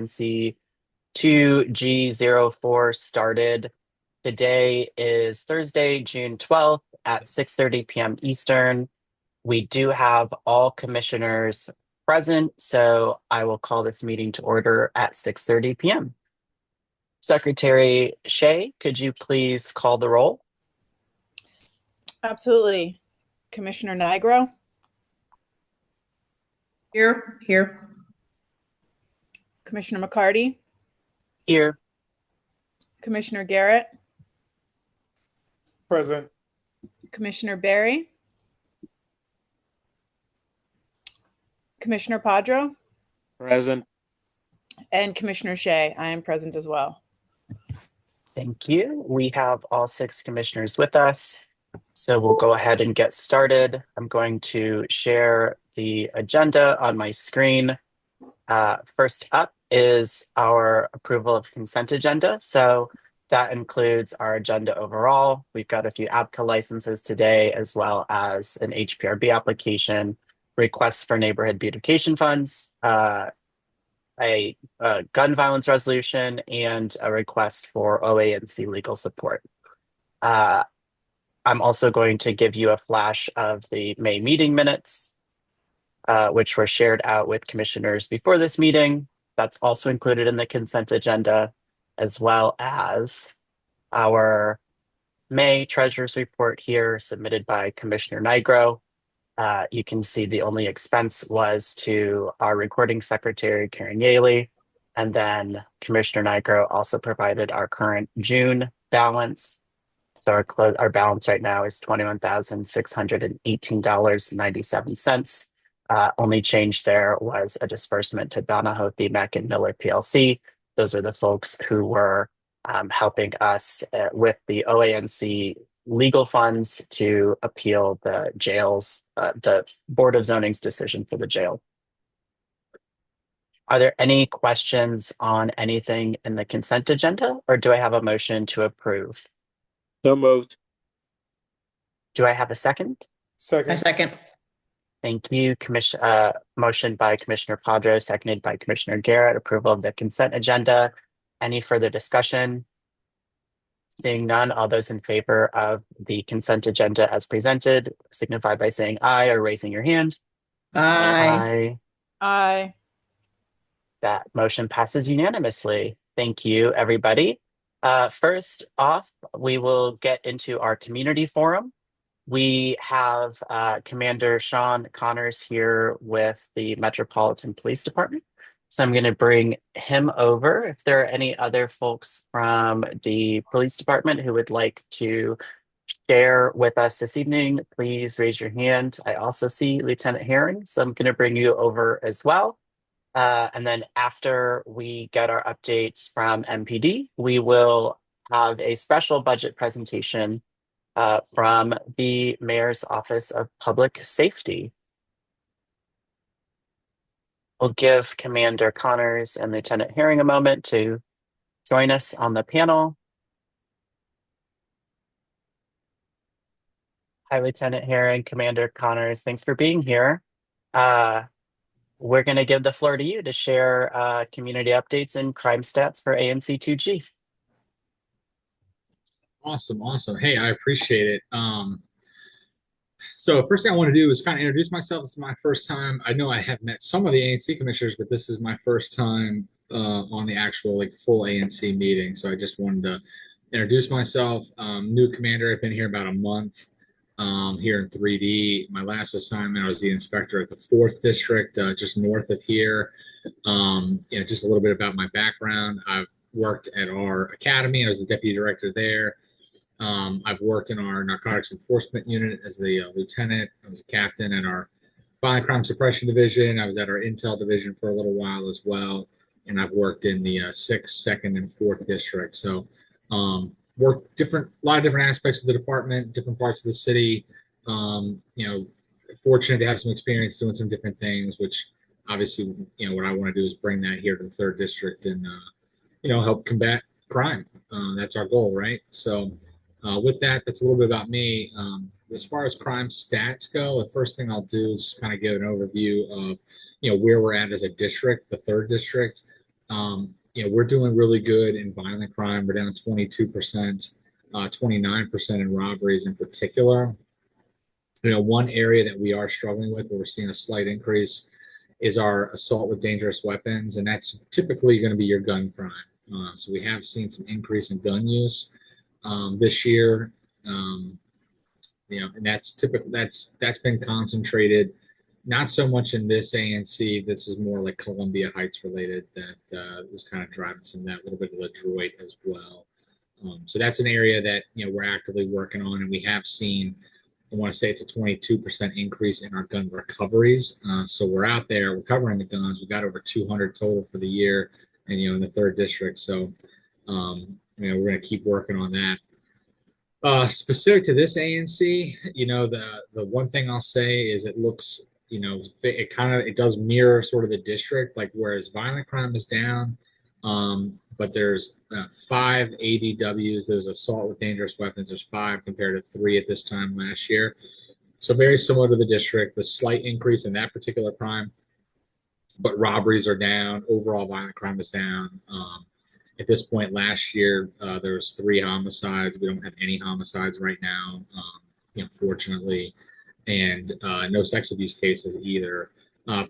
ANC 2G04 started. Today is Thursday, June 12th at 6:30 p.m. Eastern. We do have all commissioners present, so I will call this meeting to order at 6:30 p.m. Secretary Shea, could you please call the roll? Absolutely. Commissioner Nigro, Here. Commissioner McCarty, Here. Commissioner Garrett, Present. Commissioner Barry, Commissioner Padro, Present. and Commissioner Shea. I am present as well. Thank you. We have all six commissioners with us. So we'll go ahead and get started. I'm going to share the agenda on my screen. First up is our approval of consent agenda. So that includes our agenda overall. We've got a few ABCA licenses today, as well as an HPRB application, requests for neighborhood beautification funds, a gun violence resolution, and a request for OANC legal support. I'm also going to give you a flash of the May meeting minutes, which were shared out with commissioners before this meeting. That's also included in the consent agenda, as well as our May treasurer's report here submitted by Commissioner Nigro. You can see the only expense was to our recording secretary, Karen Yaley, and then Commissioner Nigro also provided our current June balance. So our balance right now is $21,618.97. Only change there was a disbursement to Donahoe, Thiemek, and Miller PLC. Those are the folks who were helping us with the OANC legal funds to appeal the jail's, the Board of Zoning's decision for the jail. Are there any questions on anything in the consent agenda, or do I have a motion to approve? So moved. Do I have a second? A Second. second. Thank you. Motion by Commissioner Padro, seconded by Commissioner Garrett. Approval of the consent agenda. Any further discussion? Seeing none, all those in favor of the consent agenda as presented signify by saying aye or raising your hand. Aye. Aye. That motion passes unanimously. Thank you, everybody. First off, we will get into our community forum. We have Commander Sean Connors here with the Metropolitan Police Department. So I'm going to bring him over. If there are any other folks from the police department who would like to share with us this evening, please raise your hand. I also see Lieutenant Herring, so I'm going to bring you over as well. And then after we get our updates from MPD, we will have a special budget presentation from the Mayor's Office of Public Safety. We'll give Commander Connors and Lieutenant Herring a moment to join us on the panel. Hi, Lieutenant Herring, Commander Connors, thanks for being here. We're going to give the floor to you to share community updates and crime stats for ANC 2G. Awesome. Hey, I appreciate it. So first thing I want to do is kind of introduce myself. This is my first time. I know I have met some of the ANC commissioners, but this is my first time on the actual full ANC meeting. So I just wanted to introduce myself. New commander. I've been here about a month here in 3D. My last assignment, I was the inspector at the 4th district, just north of here. Just a little bit about my background. I've worked at our academy. I was the deputy director there. I've worked in our narcotics enforcement unit as the lieutenant. I was a captain in our violent crime suppression division. I was at our intel division for a little while as well. And I've worked in the 6th, 2nd, and 4th district. So worked a lot of different aspects of the department, different parts of the city. Fortunate to have some experience doing some different things, which obviously, what I want to do is bring that here to the 3rd district and, help combat crime. That's our goal, right? So with that, that's a little bit about me. As far as crime stats go, the first thing I'll do is just kind of give an overview of, where we're at as a district, the 3rd district. We're doing really good in violent crime. We're down 22%, 29% in robberies in particular. One area that we are struggling with, where we're seeing a slight increase, is our assault with dangerous weapons, and that's typically going to be your gun crime. So we have seen some increase in gun use this year. And that's been concentrated, not so much in this ANC. This is more like Columbia Heights related that was kind of driving some of that, a little bit of Detroit as well. So that's an area that we're actively working on, and we have seen. I want to say it's a 22% increase in our gun recoveries. So we're out there recovering the guns. We got over 200 total for the year, and in the third district. So we're going to keep working on that. Specific to this ANC, the one thing I'll say is it looks, it does mirror sort of the district, like whereas violent crime is down, but there's 5 ADWs. There's assault with dangerous weapons. There's 5 compared to 3 at this time last year. So very similar to the district, the slight increase in that particular crime, but robberies are down. Overall violent crime is down. At this point last year, there was 3 homicides. We don't have any homicides right now, fortunately, and no sex abuse cases either.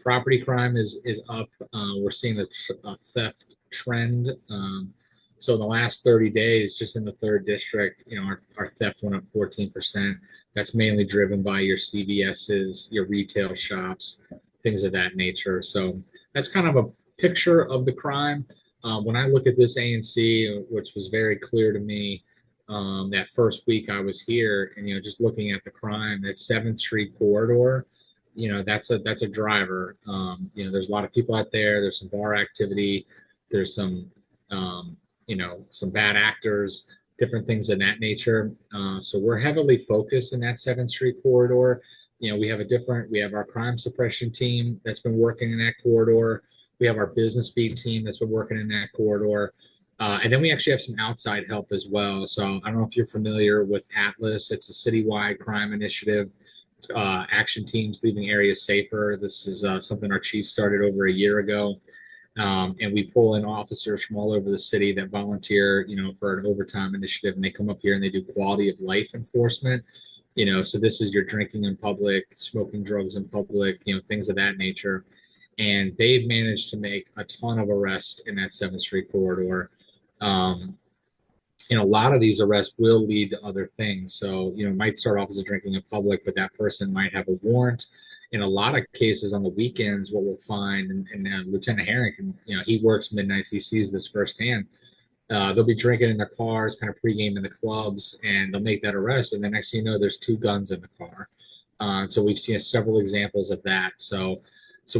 Property crime is up. We're seeing a theft trend. So in the last 30 days, just in the third district, our theft went up 14%. That's mainly driven by your CVS's, your retail shops, things of that nature. So that's kind of a picture of the crime. When I look at this ANC, which was very clear to me that first week I was here, and just looking at the crime, that 7th Street corridor, that's a driver. There's a lot of people out there. There's some bar activity. There's some some bad actors, different things of that nature. So we're heavily focused in that 7th Street corridor. We have our crime suppression team that's been working in that corridor. We have our business beat team that's been working in that corridor. And then we actually have some outside help as well. So I don't know if you're familiar with Atlas. It's a citywide crime initiative. Action teams leaving areas safer. This is something our chief started over a year ago. And we pull in officers from all over the city that volunteer, for an overtime initiative, and they come up here and they do quality of life enforcement. So this is your drinking in public, smoking drugs in public, things of that nature. And they've managed to make a ton of arrests in that 7th Street corridor. A lot of these arrests will lead to other things. So, it might start off as a drinking in public, but that person might have a warrant. In a lot of cases on the weekends, what we'll find, and Lieutenant Harrington, he works midnights, he sees this firsthand. They'll be drinking in their cars, kind of pregame in the clubs, and they'll make that arrest. And the next thing you know, there's 2 guns in the car. So we've seen several examples of that. So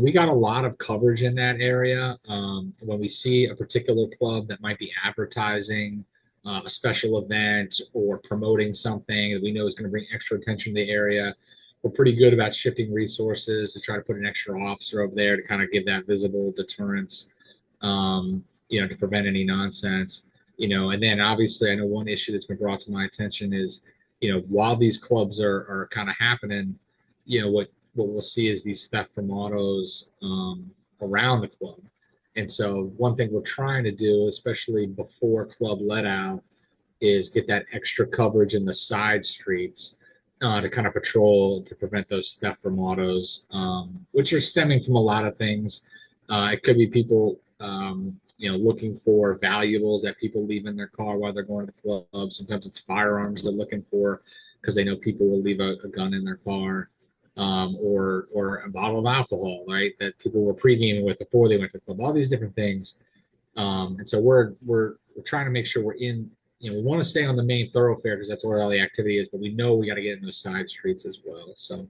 we got a lot of coverage in that area. When we see a particular club that might be advertising a special event or promoting something that we know is going to bring extra attention to the area, we're pretty good about shifting resources to try to put an extra officer over there to kind of give that visible deterrence, to prevent any nonsense. And then obviously I know one issue that's been brought to my attention is, while these clubs are kind of happening, what we'll see is these theft from autos around the club. And so one thing we're trying to do, especially before club let out, is get that extra coverage in the side streets to kind of patrol to prevent those theft from autos, which are stemming from a lot of things. It could be people, looking for valuables that people leave in their car while they're going to the club. Sometimes it's firearms they're looking for because they know people will leave a gun in their car. Or a bottle of alcohol, right? That people were pre-gaming with before they went to the club. All these different things, and so we're trying to make sure we're in. We want to stay on the main thoroughfare because that's where all the activity is, but we know we got to get in those side streets as well. So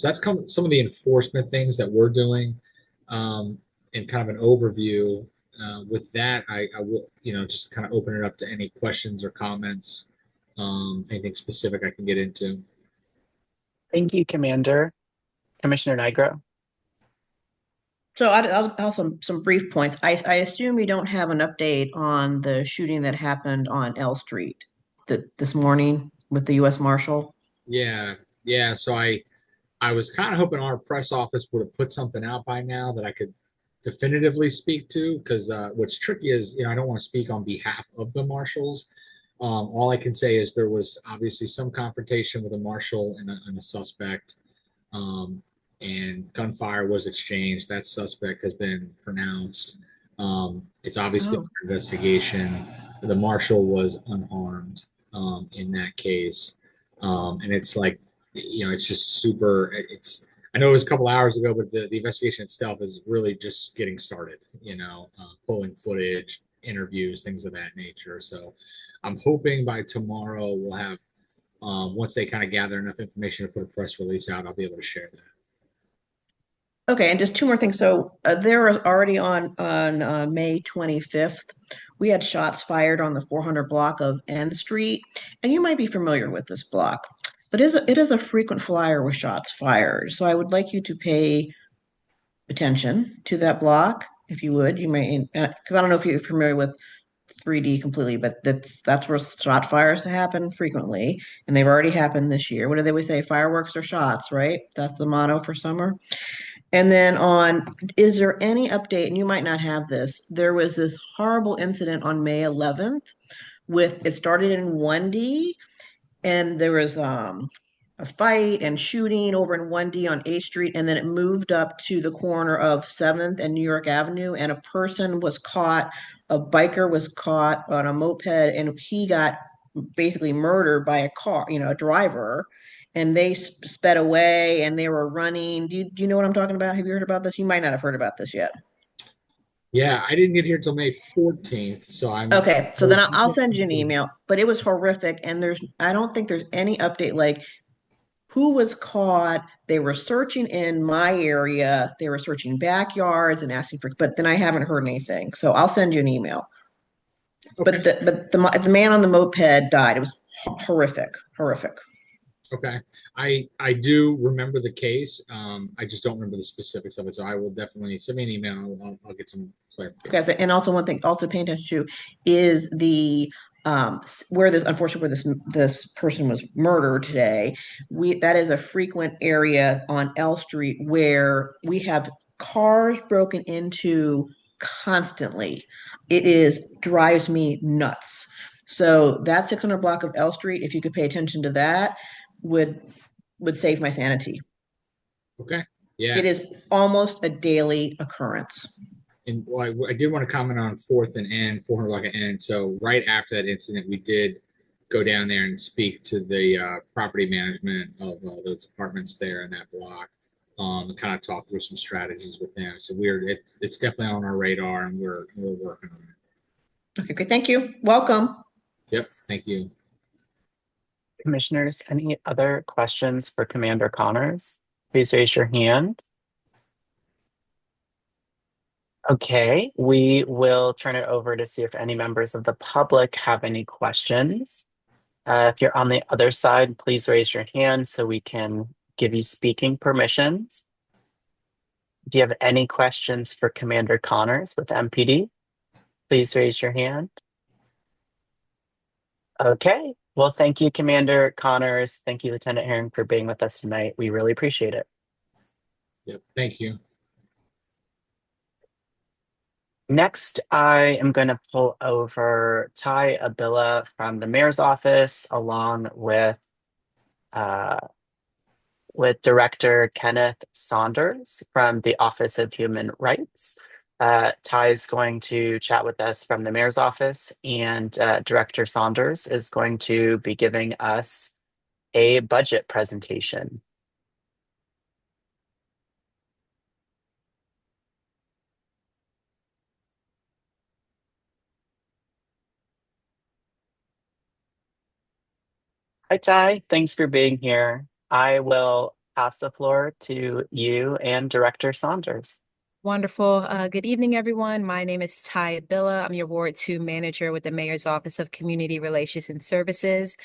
that's some of the enforcement things that we're doing, and kind of an overview. With that, I will just kind of open it up to any questions or comments, anything specific I can get into. Thank you, Commander. Commissioner Nigro. So I'll some brief points. I assume you don't have an update on the shooting that happened on L Street this morning with the U.S. Marshal. Yeah. So I was kind of hoping our press office would have put something out by now that I could definitively speak to because what's tricky is, I don't want to speak on behalf of the marshals. All I can say is there was obviously some confrontation with a marshal and a suspect, um, and gunfire was exchanged. That suspect has been pronounced. It's obviously Oh, under investigation. The marshal was unarmed in that case, and it's like, it's just super. I know it was a couple hours ago, but the investigation itself is really just getting started. Pulling footage, interviews, things of that nature. So I'm hoping by tomorrow we'll have, once they kind of gather enough information to put a press release out, I'll be able to share that. okay. And just two more things. So there was already on May 25th, we had shots fired on the 400 block of N Street, and you might be familiar with this block, but it is a frequent flyer with shots fired. So I would like you to pay attention to that block, if you would. You may, because I don't know if you're familiar with 3D completely, but that's where shot fires happen frequently, and they've already happened this year. What do they always say? Fireworks or shots, right? That's the motto for summer. And then is there any update? And you might not have this. There was this horrible incident on May 11th it started in 1D, and there was a fight and shooting over in 1D on 8th Street, and then it moved up to the corner of 7th and New York Avenue, and a person was caught, a biker was caught on a moped, and he got basically murdered by a car, a driver, and they sped away and they were running. Do you know what I'm talking about? Have you heard about this? You might not have heard about this yet. Yeah, I didn't get here till May 14th, so I'm. Okay, so then I'll send you an email, but it was horrific, and I don't think there's any update like who was caught. They were searching in my area, they were searching backyards and asking for, but then I haven't heard anything. So I'll send you an email. Okay. But the man on the moped died. It was horrific, horrific. Okay. I do remember the case. I just don't remember the specifics of it. So I will definitely send me an email. I'll get some clarification. Okay, and also one thing, also paying attention to is where this unfortunately where this person was murdered today. That is a frequent area on L Street where we have cars broken into constantly. Drives me nuts. So that 600 block of L Street, if you could pay attention to that, would would save my sanity. Okay. Yeah. It is almost a daily occurrence. And well, I did want to comment on 4th and N, 400 block of N. So right after that incident, we did go down there and speak to the property management of those apartments there in that block, and kind of talk through some strategies with them. So it's definitely on our radar, and we're working on it. Okay, great. Thank you. Welcome. Yep. Thank you. Commissioners, any other questions for Commander Connors? Please raise your hand. Okay, we will turn it over to see if any members of the public have any questions. If you're on the other side, please raise your hand so we can give you speaking permissions. Do you have any questions for Commander Connors with MPD? Please raise your hand. Okay, well, thank you, Commander Connors. Thank you, Lieutenant Herring, for being with us tonight. We really appreciate it. Yep. Thank you. Next, I am going to pull over Ty Abilla from the mayor's office, along with Director Kenneth Saunders from the Office of Human Rights. Ty is going to chat with us from the mayor's office, and Director Saunders is going to be giving us a budget presentation. Hi, Ty. Thanks for being here. I will pass the floor to you and Director Saunders. Wonderful. Good evening, everyone. My name is Ty Abilla. I'm your Ward 2 manager with the Mayor's Office of Community Relations and Services.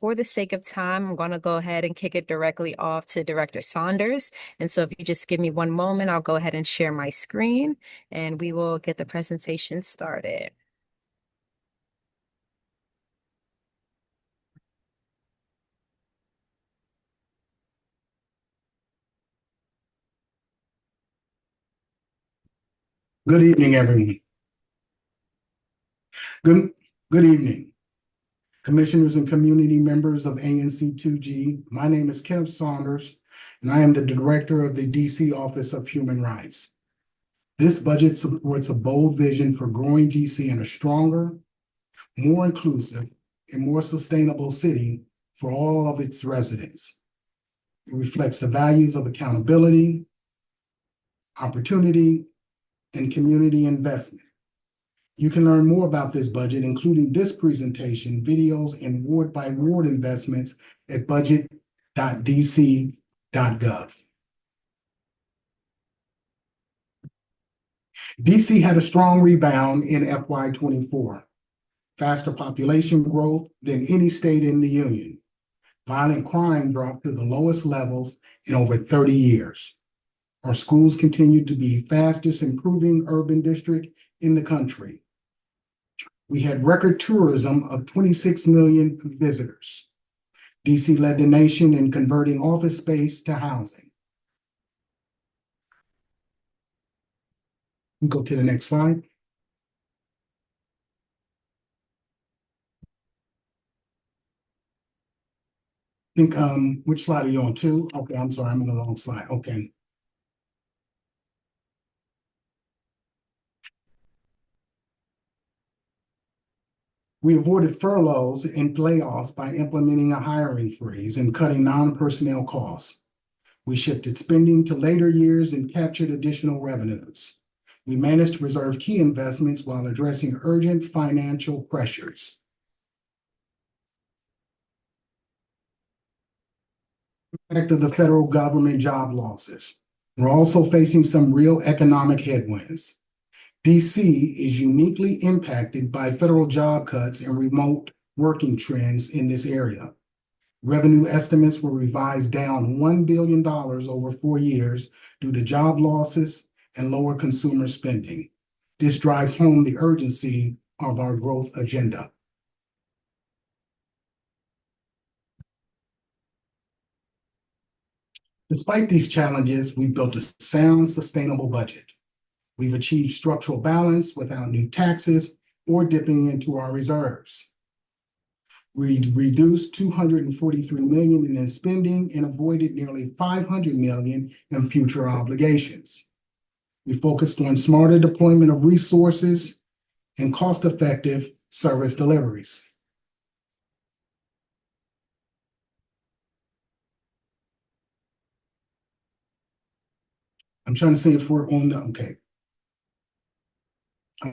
For the sake of time, I'm going to go ahead and kick it directly off to Director Saunders. And so if you just give me one moment, I'll go ahead and share my screen and we will get the presentation started. Good evening, everyone. Good, good evening, commissioners and community members of ANC 2G. My name is Kenneth Saunders, and I am the director of the DC Office of Human Rights. This budget supports a bold vision for growing DC in a stronger, more inclusive, and more sustainable city for all of its residents. It reflects the values of accountability, opportunity, and community investment. You can learn more about this budget, including this presentation, videos, and ward-by-ward investments at budget.dc.gov. DC had a strong rebound in FY24, faster population growth than any state in the union. Violent crime dropped to the lowest levels in over 30 years. Our schools continued to be fastest improving urban district in the country. We had record tourism of 26 million visitors. DC led the nation in converting office space to housing. We go to the next slide. I think, which slide are you on? 2? Okay, I'm sorry, I'm on the wrong slide. Okay. We avoided furloughs and layoffs by implementing a hiring freeze and cutting non-personnel costs. We shifted spending to later years and captured additional revenues. We managed to preserve key investments while addressing urgent financial pressures. Impact of the federal government job losses. We're also facing some real economic headwinds. DC is uniquely impacted by federal job cuts and remote working trends in this area. Revenue estimates were revised down $1 billion over 4 years due to job losses and lower consumer spending. This drives home the urgency of our growth agenda. Despite these challenges, we built a sound, sustainable budget. We've achieved structural balance without new taxes or dipping into our reserves. We reduced $243 million in spending and avoided nearly $500 million in future obligations. We focused on smarter deployment of resources and cost-effective service deliveries. I'm trying to see if we're on the, okay.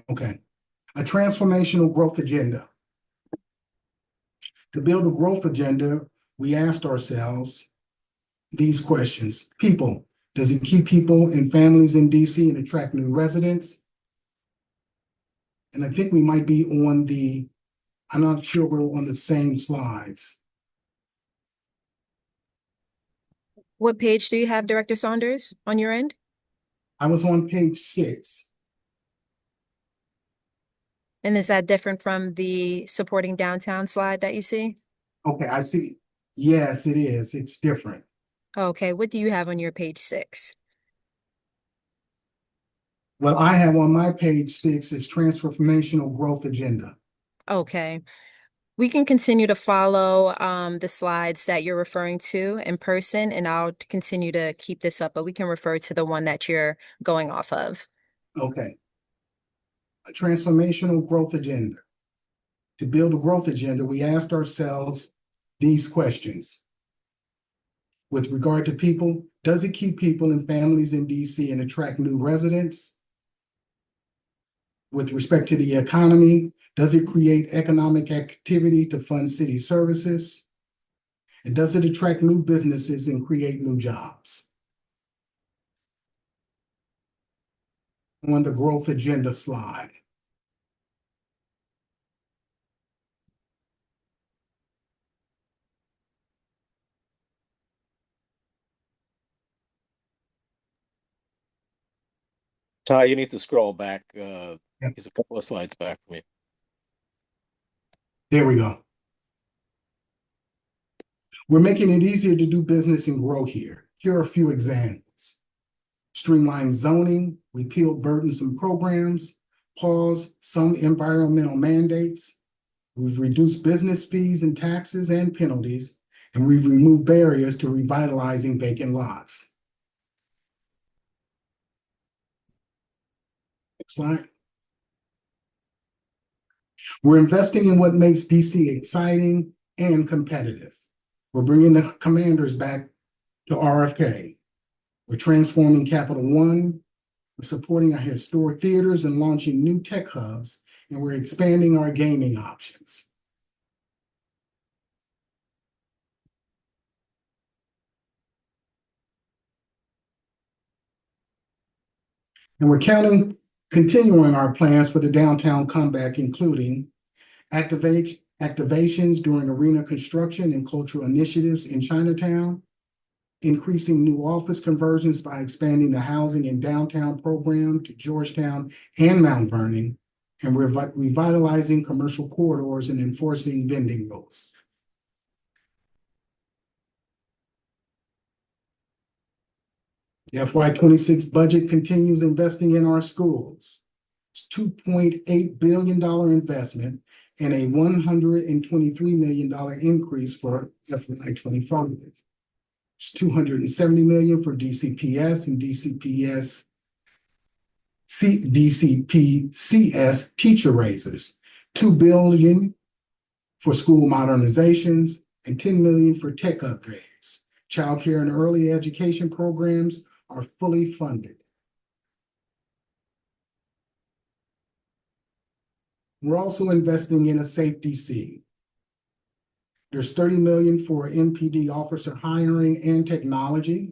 Okay. A transformational growth agenda. To build a growth agenda, we asked ourselves these questions. People, does it keep people and families in DC and attract new residents? And I think we might be on the, I'm not sure we're on the same slides. What page do you have, Director Saunders, on your end? I was on page 6. And is that different from the supporting downtown slide that you see? Okay, I see. Yes, it is. It's different. Okay, what do you have on your page 6? What I have on my page 6 is transformational growth agenda. Okay. We can continue to follow the slides that you're referring to in person, and I'll continue to keep this up, but we can refer to the one that you're going off of. Okay. A transformational growth agenda. To build a growth agenda, we asked ourselves these questions. With regard to people, does it keep people and families in DC and attract new residents? With respect to the economy, does it create economic activity to fund city services? And does it attract new businesses and create new jobs? On the growth agenda slide. Ty, you need to scroll back. Yep. It's a couple of slides back for me. There we go. We're making it easier to do business and grow here. Here are a few examples. streamlined zoning, repealed burdensome programs, paused some environmental mandates. We've reduced business fees and taxes and penalties, and we've removed barriers to revitalizing vacant lots. Next slide. We're investing in what makes DC exciting and competitive. We're bringing the commanders back to RFK. We're transforming Capital One. We're supporting our historic theaters and launching new tech hubs, and we're expanding our gaming options. And we're continuing our plans for the downtown comeback, including activations during arena construction and cultural initiatives in Chinatown, increasing new office conversions by expanding the housing and downtown program to Georgetown and Mount Vernon, and revitalizing commercial corridors and enforcing vending rules. The FY26 budget continues investing in our schools. It's $2.8 billion investment and a $123 million increase for FY25. It's $270 million for DCPS and DCPCS teacher raises, $2 billion for school modernizations, and $10 million for tech upgrades. Child care and early education programs are fully funded. We're also investing in a safe DC. There's $30 million for MPD officer hiring and technology,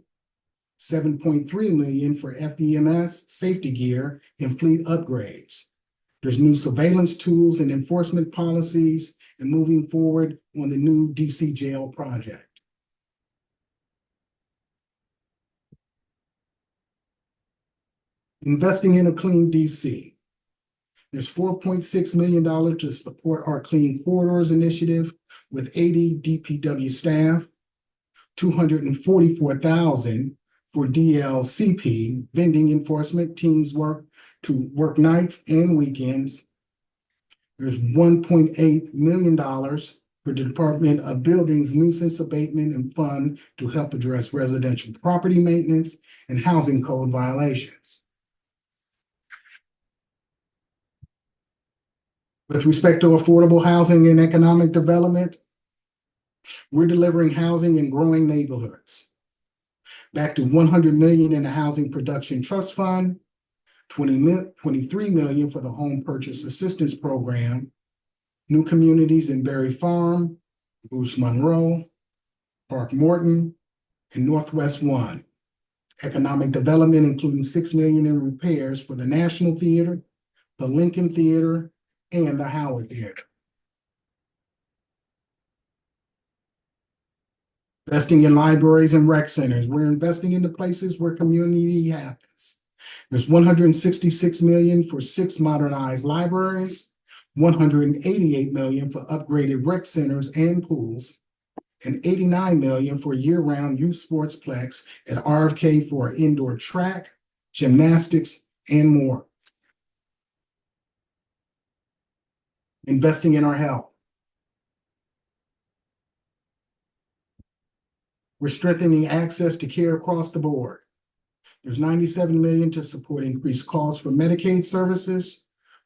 $7.3 million for FEMS safety gear and fleet upgrades. There's new surveillance tools and enforcement policies, and moving forward on the new DC jail project. Investing in a clean DC. There's $4.6 million to support our Clean Corridors initiative with 80 DPW staff, $244,000 for DLCP, vending enforcement teams work nights and weekends. There's $1.8 million for the Department of Buildings nuisance abatement and fund to help address residential property maintenance and housing code violations. With respect to affordable housing and economic development, we're delivering housing in growing neighborhoods. Back to $100 million in the Housing Production Trust Fund, $23 million for the Home Purchase Assistance Program, new communities in Berry Farm, Bruce Monroe, Park Morton, and Northwest One. Economic development, including $6 million in repairs for the National Theater, the Lincoln Theater, and the Howard Theater. Investing in libraries and rec centers. We're investing in the places where community happens. There's $166 million for 6 modernized libraries, $188 million for upgraded rec centers and pools, and $89 million for year-round youth sportsplex at RFK for indoor track, gymnastics, and more. Investing in our health. We're strengthening access to care across the board. There's $97 million to support increased costs for Medicaid services,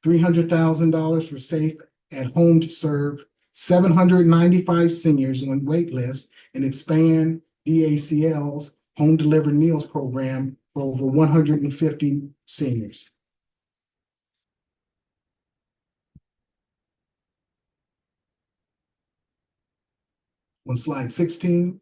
$300,000 for Safe at Home to serve 795 seniors on wait lists and expand DACL's Home Delivered Meals program for over 150 seniors. On slide 16,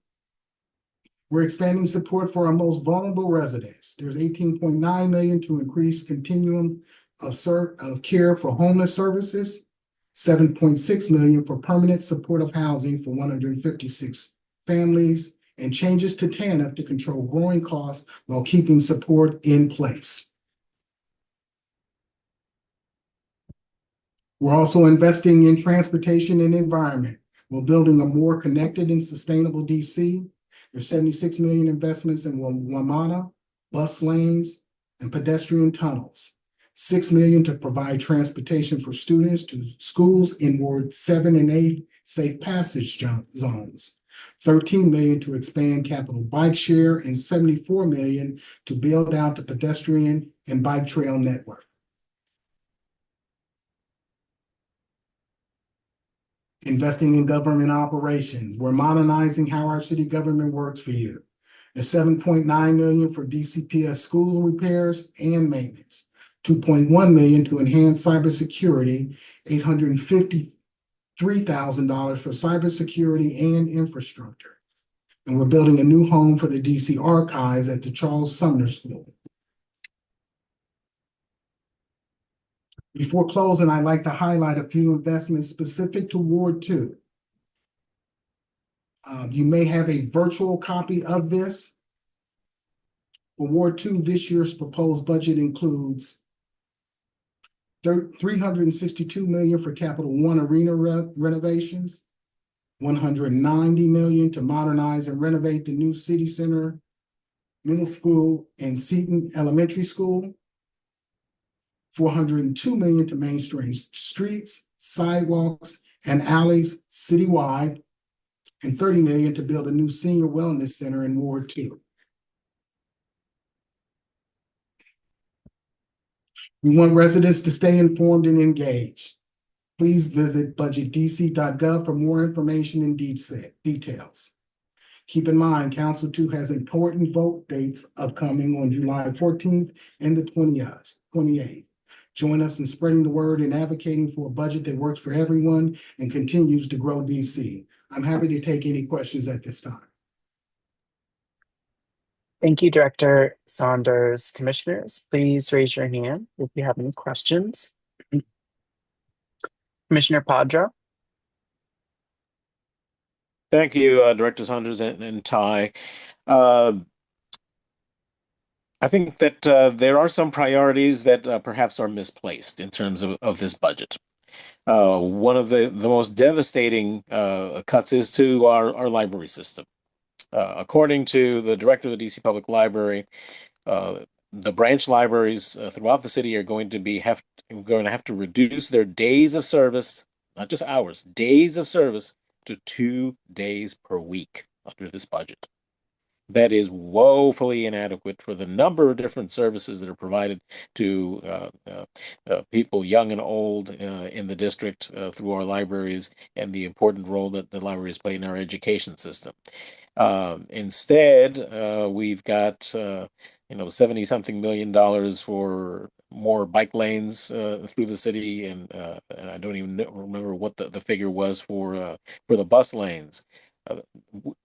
we're expanding support for our most vulnerable residents. There's $18.9 million to increase continuum of care for homeless services, $7.6 million for permanent supportive housing for 156 families, and changes to TANF to control growing costs while keeping support in place. We're also investing in transportation and environment. We're building a more connected and sustainable DC. There's $76 million investments in WMATA, bus lanes, and pedestrian tunnels. $6 million to provide transportation for students to schools in Ward 7 and 8 safe passage zones. $13 million to expand capital bike share and $74 million to build out the pedestrian and bike trail network. Investing in government operations. We're modernizing how our city government works for you. There's $7.9 million for DCPS school repairs and maintenance. $2.1 million to enhance cybersecurity, $853,000 for cybersecurity and infrastructure. And we're building a new home for the DC Archives at the Charles Sumner School. Before closing, I'd like to highlight a few investments specific to Ward 2. You may have a virtual copy of this. For Ward 2, this year's proposed budget includes $362 million for Capital One Arena renovations, $190 million to modernize and renovate the new City Center Middle School and Seton Elementary School, $402 million to mainstream streets, sidewalks, and alleys citywide, and $30 million to build a new senior wellness center in Ward 2. We want residents to stay informed and engaged. Please visit budgetdc.gov for more information and details. Keep in mind, Council 2 has important vote dates upcoming on July 14th and the 28th. Join us in spreading the word and advocating for a budget that works for everyone and continues to grow DC. I'm happy to take any questions at this time. Thank you, Director Saunders. Commissioners, please raise your hand if you have any questions. Commissioner Padra. Thank you, Director Saunders and Ty. I think that there are some priorities that perhaps are misplaced in terms of this budget. One of the most devastating cuts is to our library system. According to the director of the DC Public Library, the branch libraries throughout the city are going to have to reduce their days of service, not just hours, days of service, to 2 days per week under this budget. That is woefully inadequate for the number of different services that are provided to people young and old in the district through our libraries, and the important role that the libraries play in our education system. Instead, we've got $70-something million for more bike lanes through the city, and I don't even remember what the figure was for the bus lanes.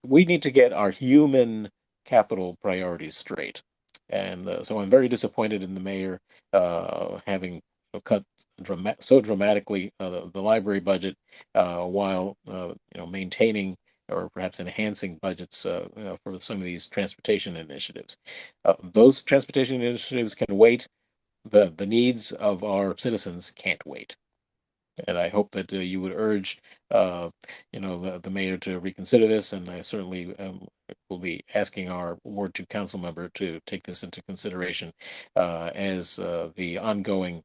We need to get our human capital priorities straight. And so I'm very disappointed in the mayor having cut so dramatically the library budget while maintaining or perhaps enhancing budgets for some of these transportation initiatives. Those transportation initiatives can wait. The needs of our citizens can't wait. And I hope that you would urge, the mayor to reconsider this, and I certainly will be asking our Ward 2 council member to take this into consideration as the ongoing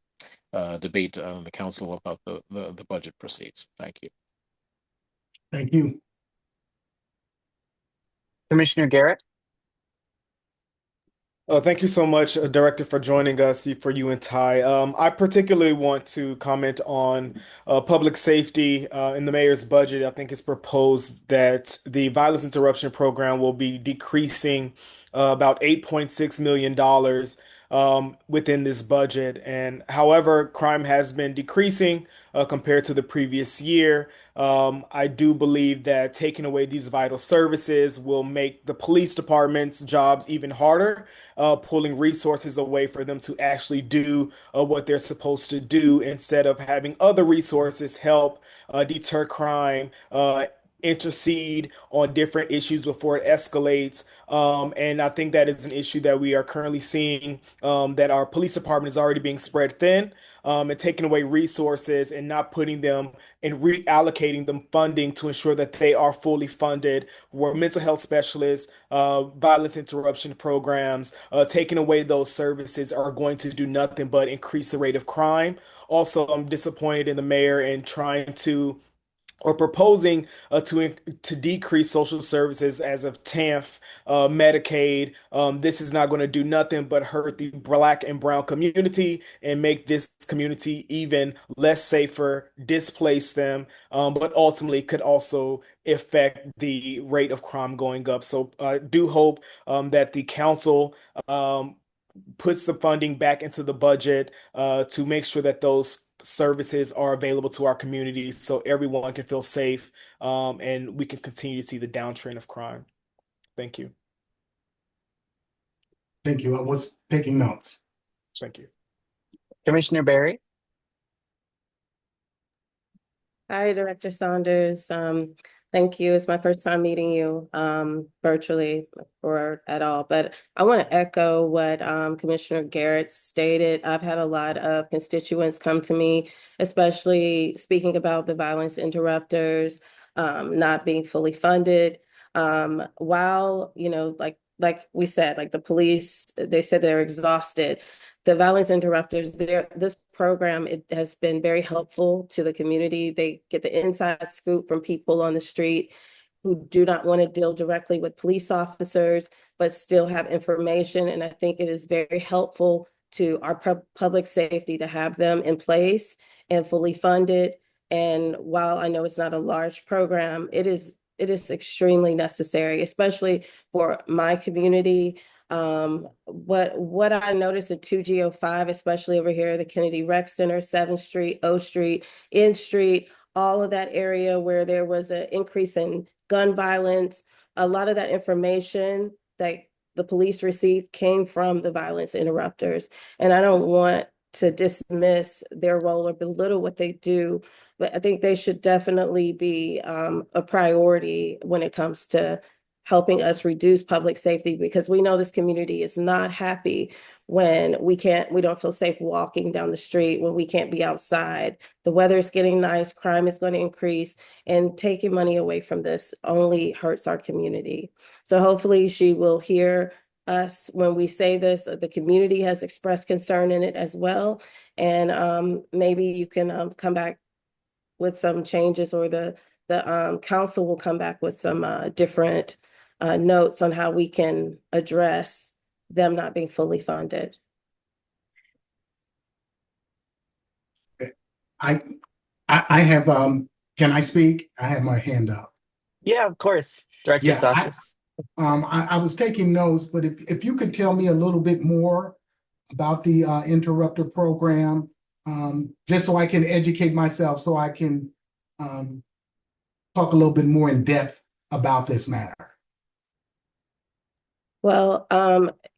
debate on the council about the budget proceeds. Thank you. Thank you. Commissioner Garrett. Thank you so much, Director, for joining us, for you and Ty. I particularly want to comment on public safety in the mayor's budget. I think it's proposed that the violence interruption program will be decreasing about $8.6 million within this budget. And however, crime has been decreasing compared to the previous year. I do believe that taking away these vital services will make the police department's jobs even harder, pulling resources away for them to actually do what they're supposed to do instead of having other resources help deter crime intercede on different issues before it escalates. And I think that is an issue that we are currently seeing, that our police department is already being spread thin, and taking away resources and not putting them and reallocating them funding to ensure that they are fully funded. Where mental health specialists, violence interruption programs, taking away those services are going to do nothing but increase the rate of crime. Also, I'm disappointed in the mayor in trying to or proposing to decrease social services as of TANF, Medicaid. This is not going to do nothing but hurt the Black and Brown community and make this community even less safer, displace them, but ultimately could also affect the rate of crime going up. So I do hope that the council puts the funding back into the budget to make sure that those services are available to our communities so everyone can feel safe, and we can continue to see the downtrend of crime. Thank you. Thank you. I was taking notes. Thank you. Commissioner Barry? Hi, Director Saunders. Thank you. It's my first time meeting you virtually or at all. But I want to echo what Commissioner Garrett stated. I've had a lot of constituents come to me, especially speaking about the violence interrupters not being fully funded. While, like we said, like the police, they said they're exhausted. The violence interrupters, this program, it has been very helpful to the community. They get the inside scoop from people on the street who do not want to deal directly with police officers, but still have information. And I think it is very helpful to our public safety to have them in place and fully funded. And while I know it's not a large program, it is extremely necessary, especially for my community. What I noticed at 2G05, especially over here, the Kennedy Rec Center, 7th Street, O Street, N Street, all of that area where there was an increase in gun violence, a lot of that information that the police received came from the violence interrupters. And I don't want to dismiss their role or belittle what they do, but I think they should definitely be a priority when it comes to helping us reduce public safety, because we know this community is not happy when we don't feel safe walking down the street, when we can't be outside. The weather is getting nice, crime is going to increase, and taking money away from this only hurts our community. So hopefully she will hear us when we say this. The community has expressed concern in it as well. And maybe you can come back with some changes, or the council will come back with some different notes on how we can address them not being fully funded. I have can I speak? I have my hand up. Yeah, of course. Director Yeah, Saunders. I was taking notes, but if you could tell me a little bit more about the interrupter program, just so I can educate myself, so I can talk a little bit more in depth about this matter. Well,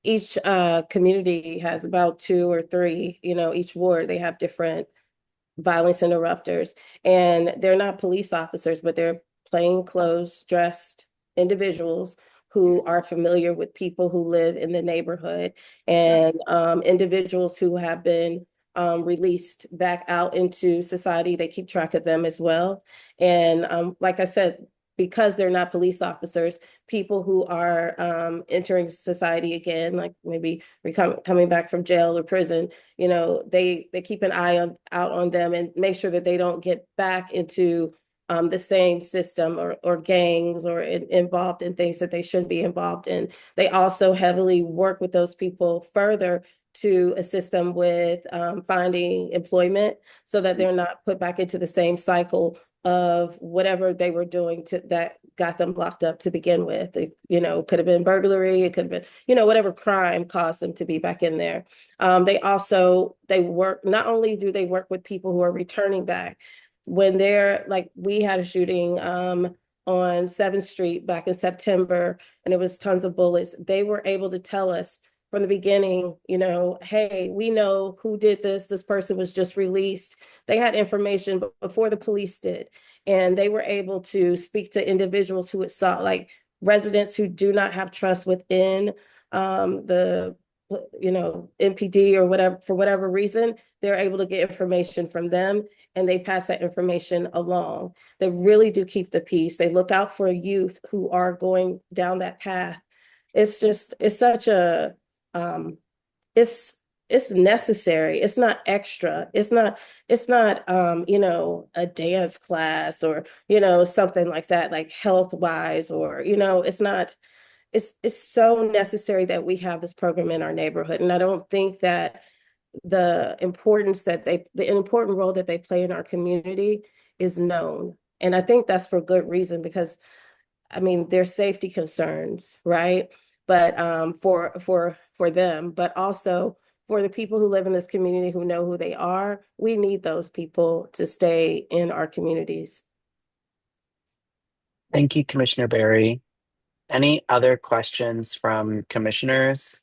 each community has about 2 or 3, each ward, they have different violence interrupters, and they're not police officers, but they're plain clothes dressed individuals who are familiar with people who live in the neighborhood, and individuals who have been released back out into society. They keep track of them as well. And like I said, because they're not police officers, people who are entering society again, like maybe coming back from jail or prison, they keep an eye out on them and make sure that they don't get back into the same system, or gangs, or involved in things that they shouldn't be involved in. They also heavily work with those people further to assist them with finding employment, so that they're not put back into the same cycle of whatever they were doing that got them locked up to begin with. It, could have been burglary, it could have been, whatever crime caused them to be back in there. They work, not only do they work with people who are returning back, when they're like, we had a shooting on 7th Street back in September, and it was tons of bullets. They were able to tell us from the beginning, hey, we know who did this. This person was just released. They had information before the police did. And they were able to speak to individuals who it saw, like residents who do not have trust within the NPD or whatever, for whatever reason, they're able to get information from them and they pass that information along. They really do keep the peace. They look out for youth who are going down that path. It's such a, it's, it's necessary. It's not extra. It's not a dance class or, something like that, like health wise, or, it's not, it's so necessary that we have this program in our neighborhood. And I don't think that the important role that they play in our community is known. And I think that's for good reason, because I mean, there's safety concerns, right? But for them, but also for the people who live in this community who know who they are, we need those people to stay in our communities. Thank you, Commissioner Barry. Any other questions from commissioners?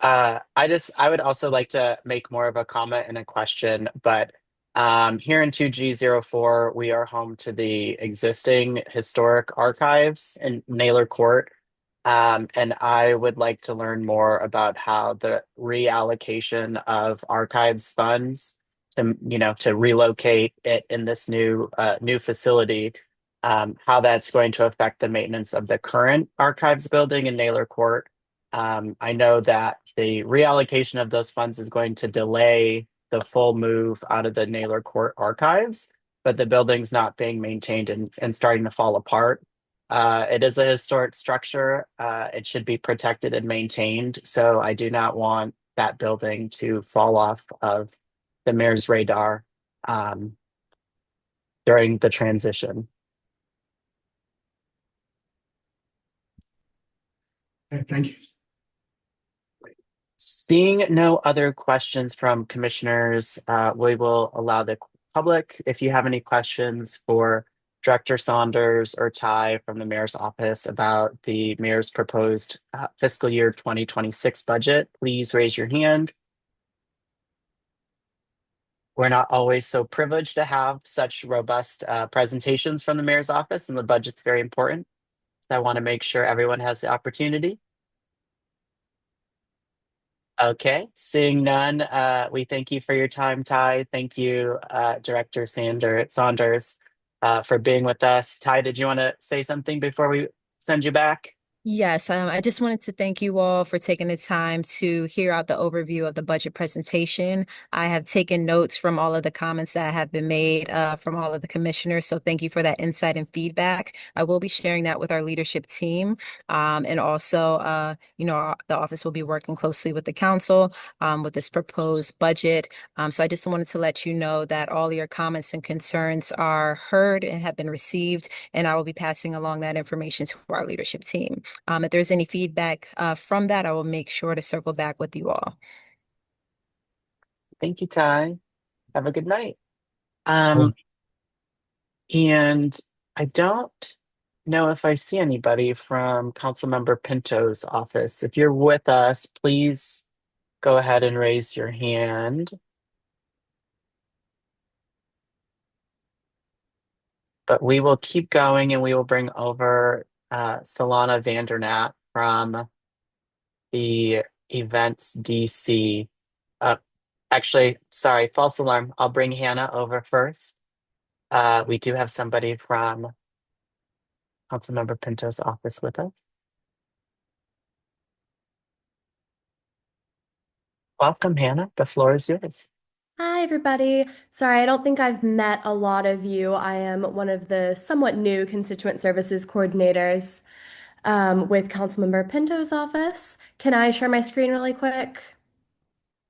I would also like to make more of a comment and a question, but here in 2G04, we are home to the existing historic archives in Naylor Court. And I would like to learn more about how the reallocation of archives funds to relocate it in this new facility, how that's going to affect the maintenance of the current archives building in Naylor Court. I know that the reallocation of those funds is going to delay the full move out of the Naylor Court archives, but the building's not being maintained and starting to fall apart. It is a historic structure. It should be protected and maintained. So I do not want that building to fall off of the mayor's radar during the transition. Okay, thank you. Seeing no other questions from commissioners, we will allow the public, if you have any questions for Director Saunders or Ty from the mayor's office about the mayor's proposed fiscal year 2026 budget, please raise your hand. We're not always so privileged to have such robust presentations from the mayor's office, and the budget's very important. So I want to make sure everyone has the opportunity. Okay, seeing none, we thank you for your time, Ty. Thank you, Director Saunders, for being with us. Ty, did you want to say something before we send you back? Yes, I just wanted to thank you all for taking the time to hear out the overview of the budget presentation. I have taken notes from all of the comments that have been made from all of the commissioners. So thank you for that insight and feedback. I will be sharing that with our leadership team. And also, the office will be working closely with the council with this proposed budget. So I just wanted to let you know that all your comments and concerns are heard and have been received, and I will be passing along that information to our leadership team. If there's any feedback from that, I will make sure to circle back with you all. Thank you, Ty. Have a good night. And I don't know if I see anybody from Councilmember Pinto's office. If you're with us, please go ahead and raise your hand. But we will keep going and we will bring over Solana Vandernat from the Events DC. Actually, sorry, false alarm. I'll bring Hannah over first. We do have somebody from Councilmember Pinto's office with us. Welcome, Hannah. The floor is yours. Hi, everybody. Sorry, I don't think I've met a lot of you. I am one of the somewhat new constituent services coordinators with Councilmember Pinto's office. Can I share my screen really quick?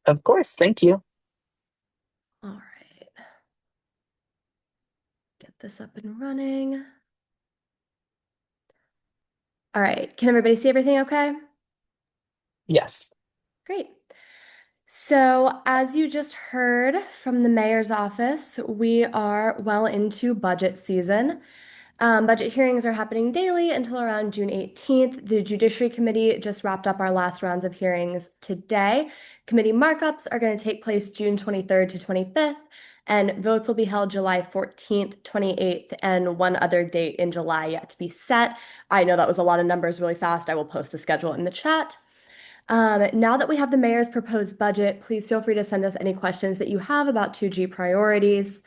Of course, thank you. All right. Get this up and running. All right. Can everybody see everything okay? Yes. Great. So, as you just heard from the mayor's office, we are well into budget season. Budget hearings are happening daily until around June 18th. The Judiciary Committee just wrapped up our last rounds of hearings today. Committee markups are going to take place June 23rd to 25th, and votes will be held July 14th, 28th, and one other date in July yet to be set. I know that was a lot of numbers really fast. I will post the schedule in the chat. Now that we have the mayor's proposed budget, please feel free to send us any questions that you have about 2G priorities.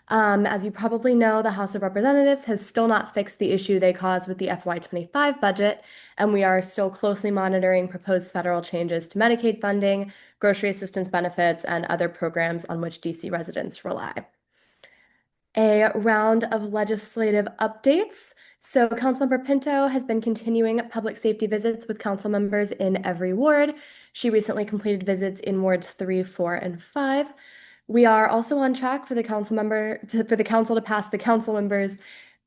As you probably know, the House of Representatives has still not fixed the issue they caused with the FY25 budget, and we are still closely monitoring proposed federal changes to Medicaid funding, grocery assistance benefits, and other programs on which DC residents rely. A round of legislative updates. So Councilmember Pinto has been continuing public safety visits with council members in every ward. She recently completed visits in wards 3, 4, and 5. We are also on track for the council to pass the council members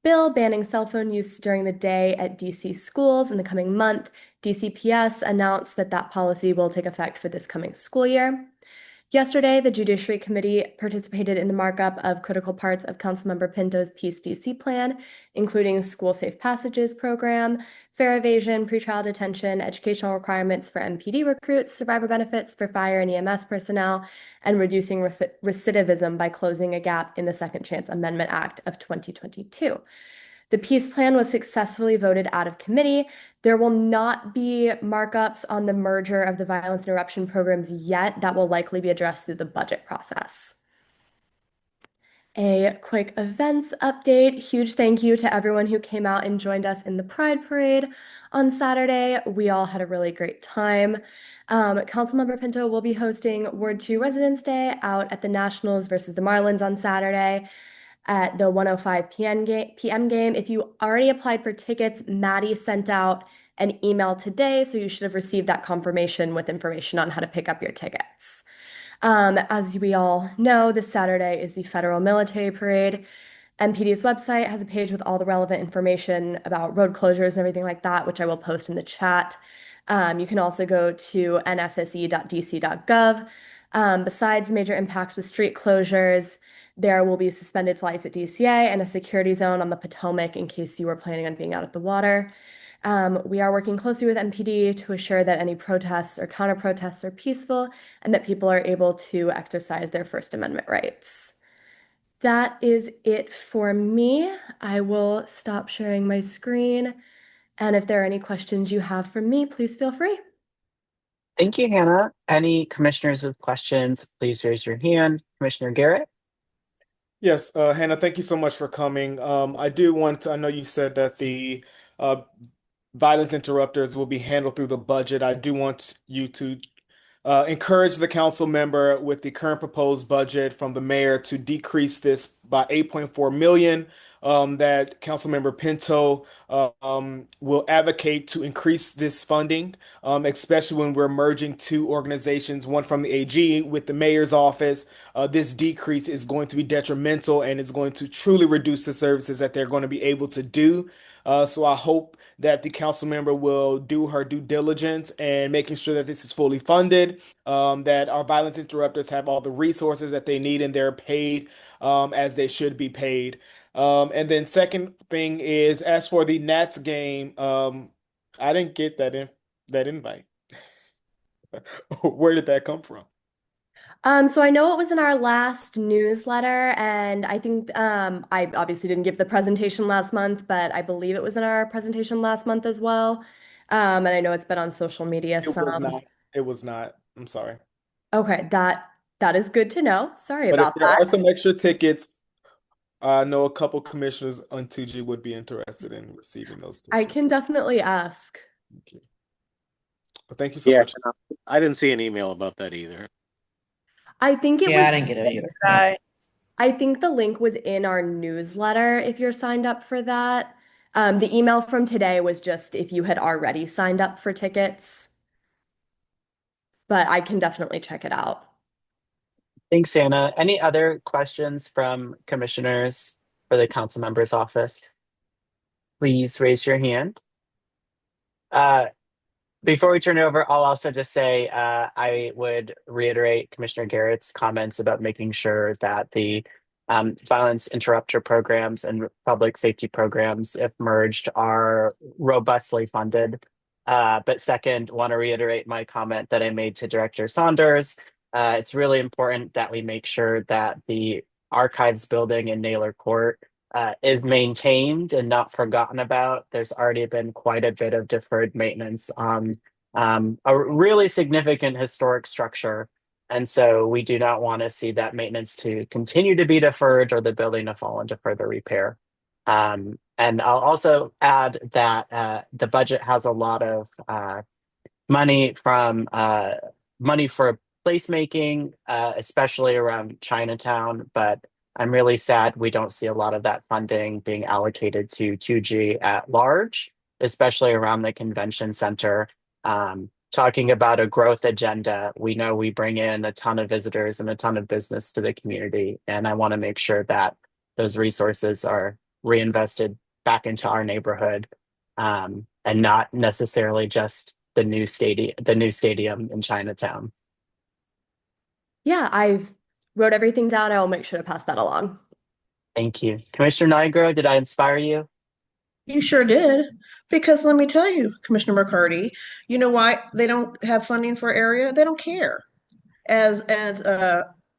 bill banning cell phone use during the day at DC schools in the coming month. DCPS announced that that policy will take effect for this coming school year. Yesterday, the Judiciary Committee participated in the markup of critical parts of Councilmember Pinto's Peace DC plan, including school safe passages program, fare evasion, pretrial detention, educational requirements for MPD recruits, survivor benefits for fire and EMS personnel, and reducing recidivism by closing a gap in the Second Chance Amendment Act of 2022. The peace plan was successfully voted out of committee. There will not be markups on the merger of the violence interruption programs yet. That will likely be addressed through the budget process. A quick events update. Huge thank you to everyone who came out and joined us in the Pride Parade on Saturday. We all had a really great time. Councilmember Pinto will be hosting Ward 2 Residence Day out at the Nationals versus the Marlins on Saturday at the 1:05 p.m. game. If you already applied for tickets, Maddie sent out an email today, so you should have received that confirmation with information on how to pick up your tickets. As we all know, this Saturday is the Federal Military Parade. MPD's website has a page with all the relevant information about road closures and everything like that, which I will post in the chat. You can also go to nsse.dc.gov. Besides major impacts with street closures, there will be suspended flights at DCA and a security zone on the Potomac in case you were planning on being out at the water. We are working closely with MPD to assure that any protests or counter-protests are peaceful and that people are able to exercise their First Amendment rights. That is it for me. I will stop sharing my screen. And if there are any questions you have for me, please feel free. Thank you, Hannah. Any commissioners with questions, please raise your hand. Commissioner Garrett? Yes, Hannah, thank you so much for coming. I know you said that the violence interrupters will be handled through the budget. I do want you to encourage the council member with the current proposed budget from the mayor to decrease this by 8.4 million. That Councilmember Pinto will advocate to increase this funding, especially when we're merging two organizations, one from the AG with the mayor's office. This decrease is going to be detrimental and is going to truly reduce the services that they're going to be able to do. So I hope that the council member will do her due diligence and making sure that this is fully funded, that our violence interrupters have all the resources that they need and they're paid as they should be paid. And then second thing is, as for the Nats game, I didn't get that invite. Where did that come from? So I know it was in our last newsletter, and I think I obviously didn't give the presentation last month, but I believe it was in our presentation last month as well. And I know it's been on social media It was some. not. It was not. I'm sorry. Okay, that is good to know. Sorry But if about there that. are some extra tickets, I know a couple commissioners on 2G would be interested in receiving those I tickets. can definitely ask. Thank you. But thank you so Yeah, much. I didn't see an email about that either. I think it Yeah, was I didn't get it either. I think the link was in our newsletter if you're signed up for that. The email from today was just if you had already signed up for tickets, but I can definitely check it out. Thanks, Hannah. Any other questions from commissioners for the council member's office? Please raise your hand. Before we turn it over, I'll also just say I would reiterate Commissioner Garrett's comments about making sure that the violence interrupter programs and public safety programs, if merged, are robustly funded. But second, want to reiterate my comment that I made to Director Saunders. It's really important that we make sure that the archives building in Naylor Court is maintained and not forgotten about. There's already been quite a bit of deferred maintenance on a really significant historic structure. And so we do not want to see that maintenance to continue to be deferred or the building to fall into further repair. And I'll also add that the budget has a lot of money from money for placemaking, especially around Chinatown. But I'm really sad we don't see a lot of that funding being allocated to 2G at large, especially around the convention center. Talking about a growth agenda, we know we bring in a ton of visitors and a ton of business to the community. And I want to make sure that those resources are reinvested back into our neighborhood, and not necessarily just the new stadium in Chinatown. Yeah, I wrote everything down. I will make sure to pass that along. Thank you. Commissioner Nigro, did I inspire you? You sure did. Because let me tell you, Commissioner McCarty, you know why they don't have funding for area? They don't care. As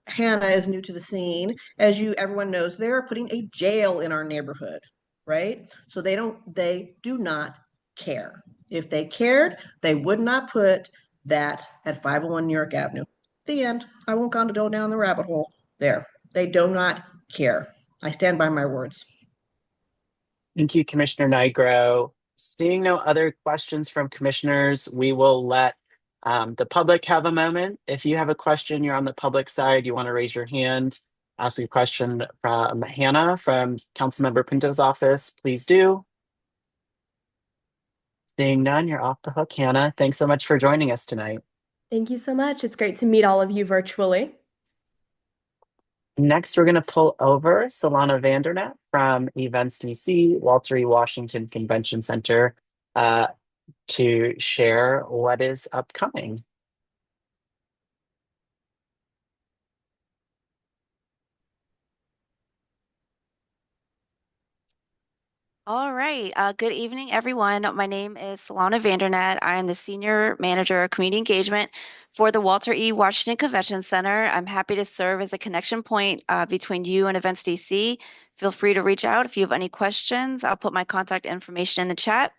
Hannah is new to the scene, as you everyone knows, they're putting a jail in our neighborhood, right? So they do not care. If they cared, they would not put that at 501 New York Avenue. The end. I won't go down the rabbit hole there. They do not care. I stand by my words. Thank you, Commissioner Nigro. Seeing no other questions from commissioners, we will let the public have a moment. If you have a question, you're on the public side, you want to raise your hand, ask a question from Hannah from Councilmember Pinto's office, please do. Seeing none, you're off the hook, Hannah. Thanks so much for joining us tonight. Thank you so much. It's great to meet all of you virtually. Next, we're going to pull over Solana Vandernet from Events DC, Walter E. Washington Convention Center, to share what is upcoming. All right. Good evening, everyone. My name is Solana Vandernet. I am the Senior Manager of Community Engagement for the Walter E. Washington Convention Center. I'm happy to serve as a connection point between you and Events DC. Feel free to reach out if you have any questions. I'll put my contact information in the chat.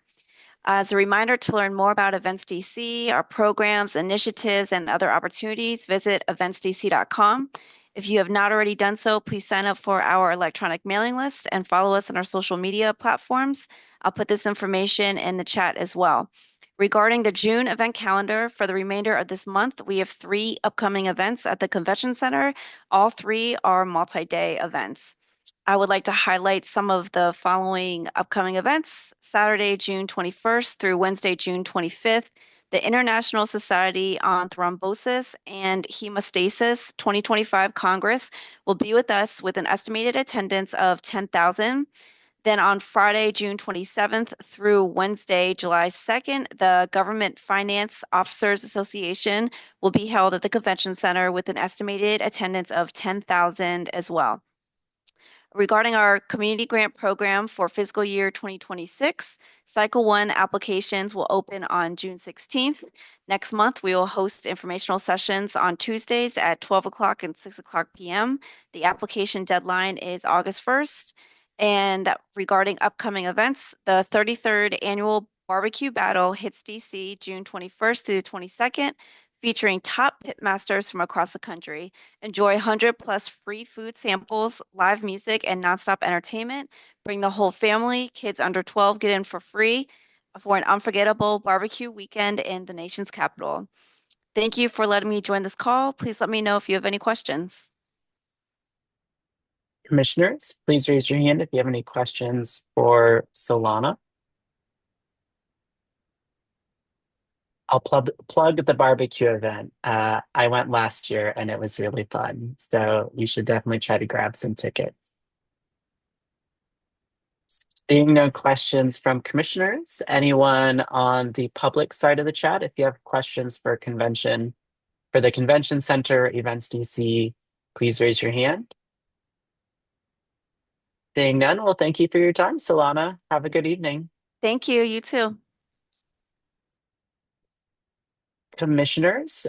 As a reminder, to learn more about Events DC, our programs, initiatives, and other opportunities, visit eventsdc.com. If you have not already done so, please sign up for our electronic mailing list and follow us on our social media platforms. I'll put this information in the chat as well. Regarding the June event calendar for the remainder of this month, we have 3 upcoming events at the Convention Center. All 3 are multi-day events. I would like to highlight some of the following upcoming events. Saturday, June 21st through Wednesday, June 25th, the International Society on Thrombosis and Hemostasis 2025 Congress will be with us with an estimated attendance of 10,000. Then on Friday, June 27th through Wednesday, July 2nd, the Government Finance Officers Association will be held at the Convention Center with an estimated attendance of 10,000 as well. Regarding our community grant program for fiscal year 2026, Cycle 1 applications will open on June 16th. Next month, we will host informational sessions on Tuesdays at 12 o'clock and 6 o'clock p.m. The application deadline is August 1st. And regarding upcoming events, the 33rd Annual Barbecue Battle hits DC June 21st through the 22nd, featuring top pitmasters from across the country. Enjoy 100+ free food samples, live music, and nonstop entertainment. Bring the whole family. Kids under 12 get in for free for an unforgettable barbecue weekend in the nation's capital. Thank you for letting me join this call. Please let me know if you have any questions. Commissioners, please raise your hand if you have any questions for Solana. I'll plug the barbecue event. I went last year and it was really fun. So you should definitely try to grab some tickets. Seeing no questions from commissioners, anyone on the public side of the chat, if you have questions for the convention center, Events DC, please raise your hand. Seeing none, well, thank you for your time, Solana. Have a good evening. Thank you. You too. Commissioners,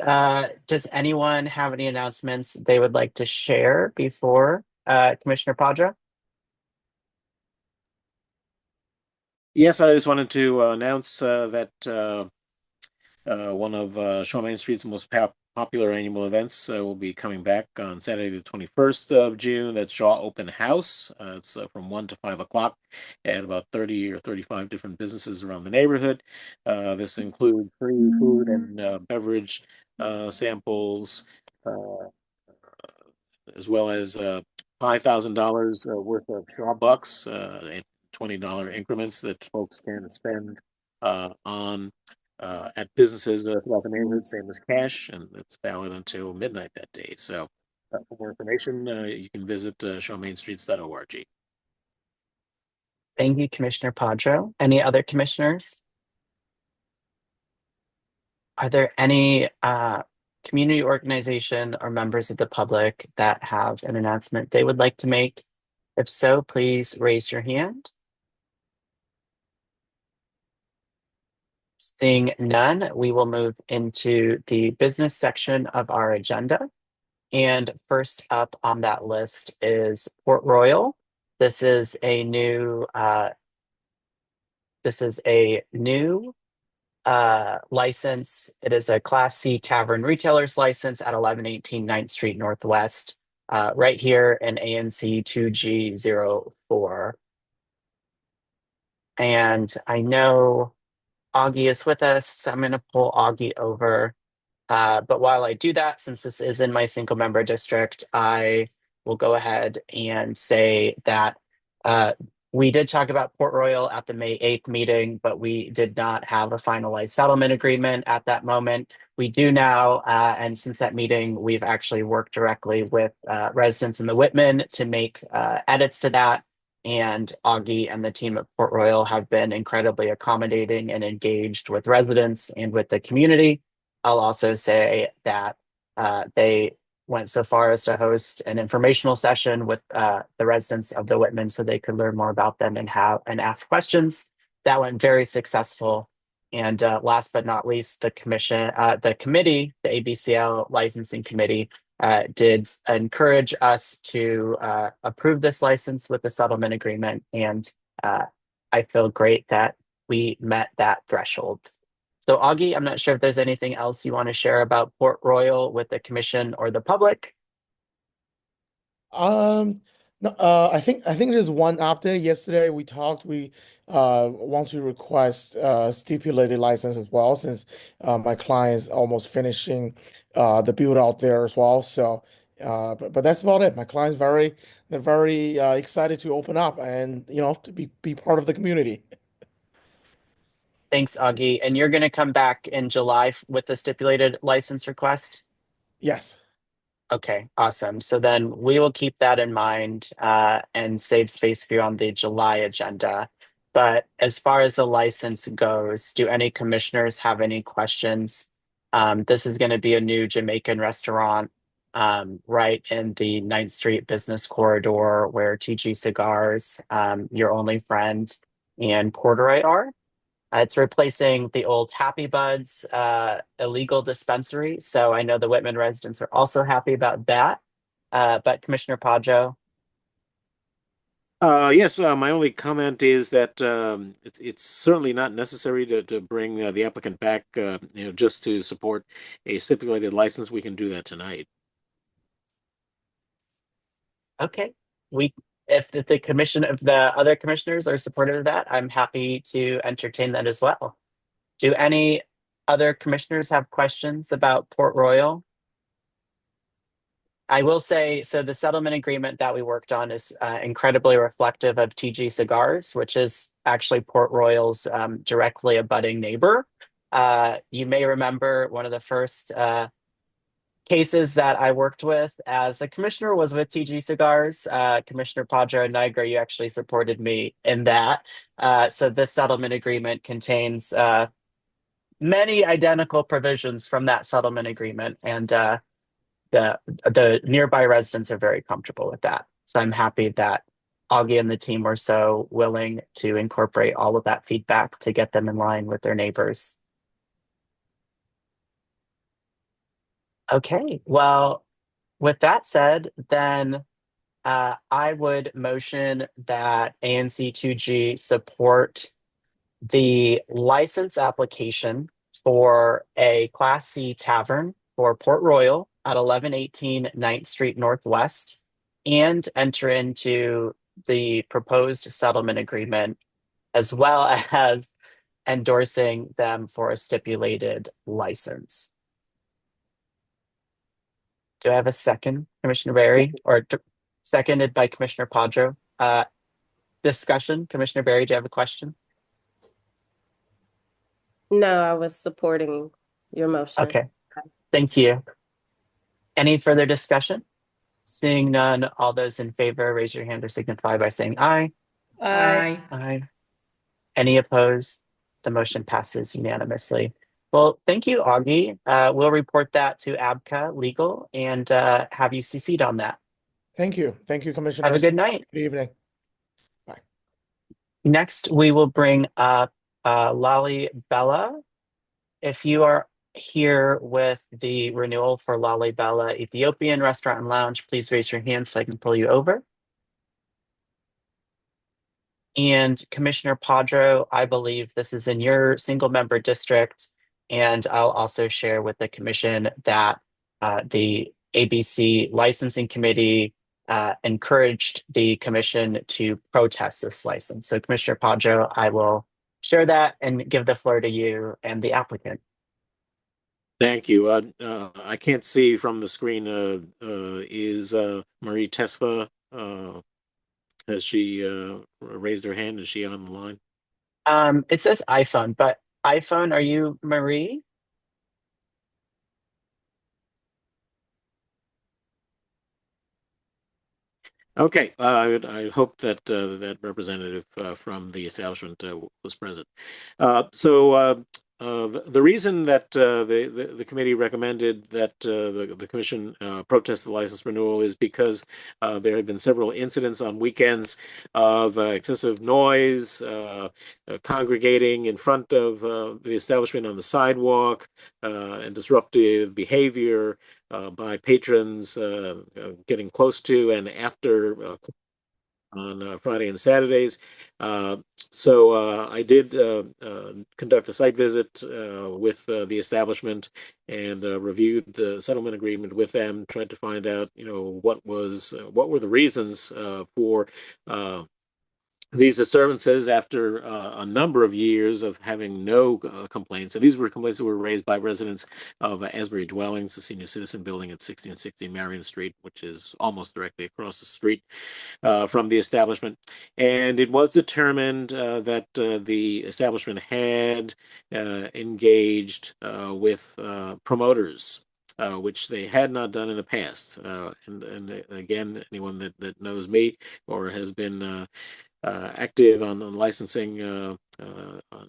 does anyone have any announcements they would like to share before Commissioner Padra? Yes, I just wanted to announce that one of Shaw Main Street's most popular annual events will be coming back on Saturday, the 21st of June. That's Shaw Open House. It's from 1 to 5 o'clock at about 30 or 35 different businesses around the neighborhood. This includes free food and beverage samples, uh, as well as $5,000 worth of Shaw Bucks in $20 increments that folks can spend on at businesses throughout the neighborhood, same as cash, and it's valid until midnight that day. So, for more information, you can visit shawmainstreets.org. Thank you, Commissioner Padro. Any other commissioners? Are there any community organization or members of the public that have an announcement they would like to make? If so, please raise your hand. Seeing none, we will move into the business section of our agenda. And first up on that list is Port Royal. This is a new license. It is a Class C tavern retailer's license at 1118 9th Street Northwest, right here in ANC 2G04. And I know Augie is with us, so I'm going to pull Augie over. But while I do that, since this is in my single member district, I will go ahead and say that we did talk about Port Royal at the May 8th meeting, but we did not have a finalized settlement agreement at that moment. We do now, and since that meeting, we've actually worked directly with residents in the Whitman to make edits to that. And Augie and the team at Port Royal have been incredibly accommodating and engaged with residents and with the community. I'll also say that they went so far as to host an informational session with the residents of the Whitman so they could learn more about them and ask questions. That went very successful. And last but not least, the committee, the ABCL licensing committee, did encourage us to approve this license with the settlement agreement. And I feel great that we met that threshold. So Augie, I'm not sure if there's anything else you want to share about Port Royal with the commission or the public. No, I think there's one update. Yesterday we talked. We want to request stipulated license as well, since my client's almost finishing the build out there as well. So, but that's about it. My client's they're very excited to open up and to be part of the community. Thanks, Augie. And you're going to come back in July with the stipulated license request? Yes. Okay, awesome. So then we will keep that in mind and save space for you on the July agenda. But as far as the license goes, do any commissioners have any questions? This is going to be a new Jamaican restaurant right in the 9th Street business corridor where TG Cigars, Your Only Friend, and Corduroy are. It's replacing the old Happy Buds illegal dispensary. So I know the Whitman residents are also happy about that. But Commissioner Pajo. Yes, my only comment is that it's certainly not necessary to bring the applicant back, just to support a stipulated license. We can do that tonight. Okay. If the other commissioners are supportive of that, I'm happy to entertain that as well. Do any other commissioners have questions about Port Royal? I will say, so the settlement agreement that we worked on is incredibly reflective of TG Cigars, which is actually Port Royal's directly abutting neighbor. You may remember one of the first cases that I worked with as a commissioner was with TG Cigars. Commissioner Padre Niagara, you actually supported me in that. So this settlement agreement contains many identical provisions from that settlement agreement, and the nearby residents are very comfortable with that. So I'm happy that Augie and the team were so willing to incorporate all of that feedback to get them in line with their neighbors. Okay, well, with that said, then I would motion that ANC 2G support the license application for a Class C tavern for Port Royal at 1118 9th Street Northwest and enter into the proposed settlement agreement, as well as endorsing them for a stipulated license. Do I have a second, Commissioner Barry, or seconded by Commissioner Padro? Discussion, Commissioner Barry, do you have a question? No, I was supporting your motion. Okay, thank you. Any further discussion? Seeing none, all those in favor, raise your hand or signify by saying aye. Aye. Aye. Any opposed? The motion passes unanimously. Well, thank you, Augie. We'll report that to ABCA Legal and have you CC'd on that. Thank you. Thank you, Commissioner. Have a good night. Good evening. Bye. Next, we will bring up Lali Bella. If you are here with the renewal for Lali Bella Ethiopian Restaurant and Lounge, please raise your hand so I can pull you over. And Commissioner Padro, I believe this is in your single member district. And I'll also share with the commission that the ABC licensing committee encouraged the commission to protest this license. So Commissioner Padro, I will share that and give the floor to you and the applicant. Thank you. I can't see from the screen. Is Marie Tesfa? Has she raised her hand? Is she on the line? It says iPhone, but iPhone, are you Marie? Okay, I hope that that representative from the establishment was present. The reason that the committee recommended that the commission protest the license renewal is because there have been several incidents on weekends of excessive noise, congregating in front of the establishment on the sidewalk, and disruptive behavior by patrons getting close to and after on Friday and Saturdays. I did conduct a site visit with the establishment and reviewed the settlement agreement with them, tried to find out, what were the reasons for these disturbances after a number of years of having no complaints. And these were complaints that were raised by residents of Asbury Dwellings, the senior citizen building at 1660 Marion Street, which is almost directly across the street from the establishment. And it was determined that the establishment had engaged with promoters, which they had not done in the past. And again, anyone that knows me or has been active on licensing on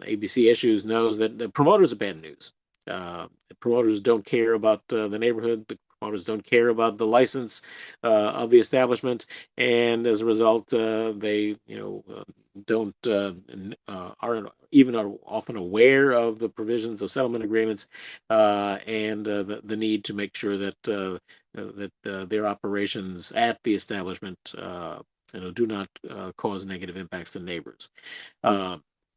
ABC issues knows that the promoters are bad news. The promoters don't care about the neighborhood. The promoters don't care about the license of the establishment, and as a result, they don't aren't even are often aware of the provisions of settlement agreements and the need to make sure that their operations at the establishment do not cause negative impacts to neighbors.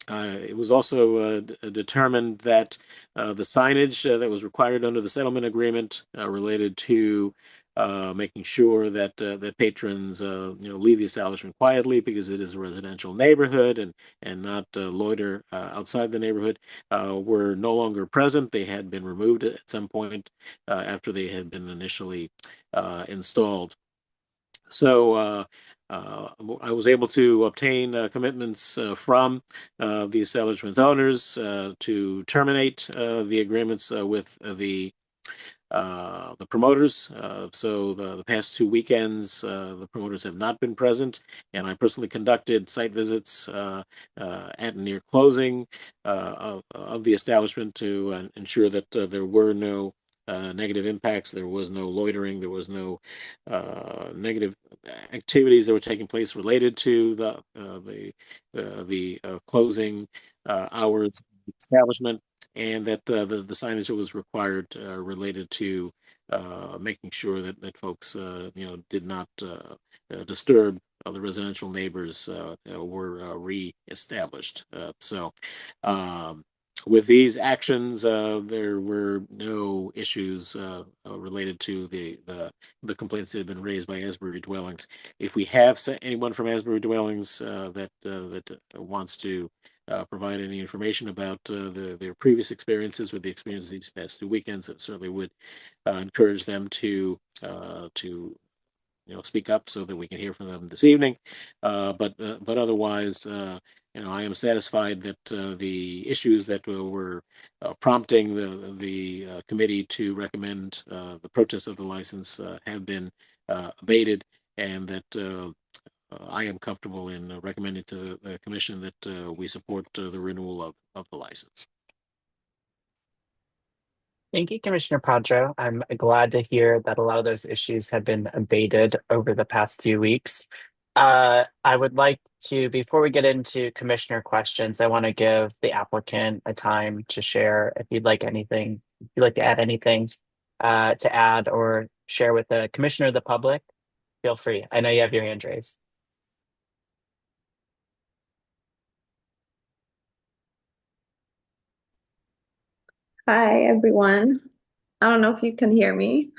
It was also determined that the signage that was required under the settlement agreement related to making sure that that patrons leave the establishment quietly because it is a residential neighborhood and not loiter outside the neighborhood were no longer present. They had been removed at some point after they had been initially installed. So I was able to obtain commitments from the establishment owners to terminate the agreements with the promoters. So the past 2 weekends, the promoters have not been present, and I personally conducted site visits at and near closing of the establishment to ensure that there were no negative impacts. There was no loitering. There was no negative activities that were taking place related to the closing hours of the establishment, and that the signage that was required related to making sure that folks did not disturb the residential neighbors were reestablished. With these actions, there were no issues related to the complaints that had been raised by Asbury Dwellings. If we have anyone from Asbury Dwellings that wants to provide any information about their previous experiences with the experiences these past 2 weekends, it certainly would encourage them to speak up so that we can hear from them this evening. But otherwise, I am satisfied that the issues that were prompting the committee to recommend the protest of the license have been abated, and that I am comfortable in recommending to the commission that we support the renewal of the license. Thank you, Commissioner Padro. I'm glad to hear that a lot of those issues have been abated over the past few weeks. I would like to, before we get into commissioner questions, I want to give the applicant a time to share if you'd like anything, if you'd like to add anything to add or share with the commissioner or the public, feel free. I know you have your hand raised. Hi, everyone. I don't know if you can hear me.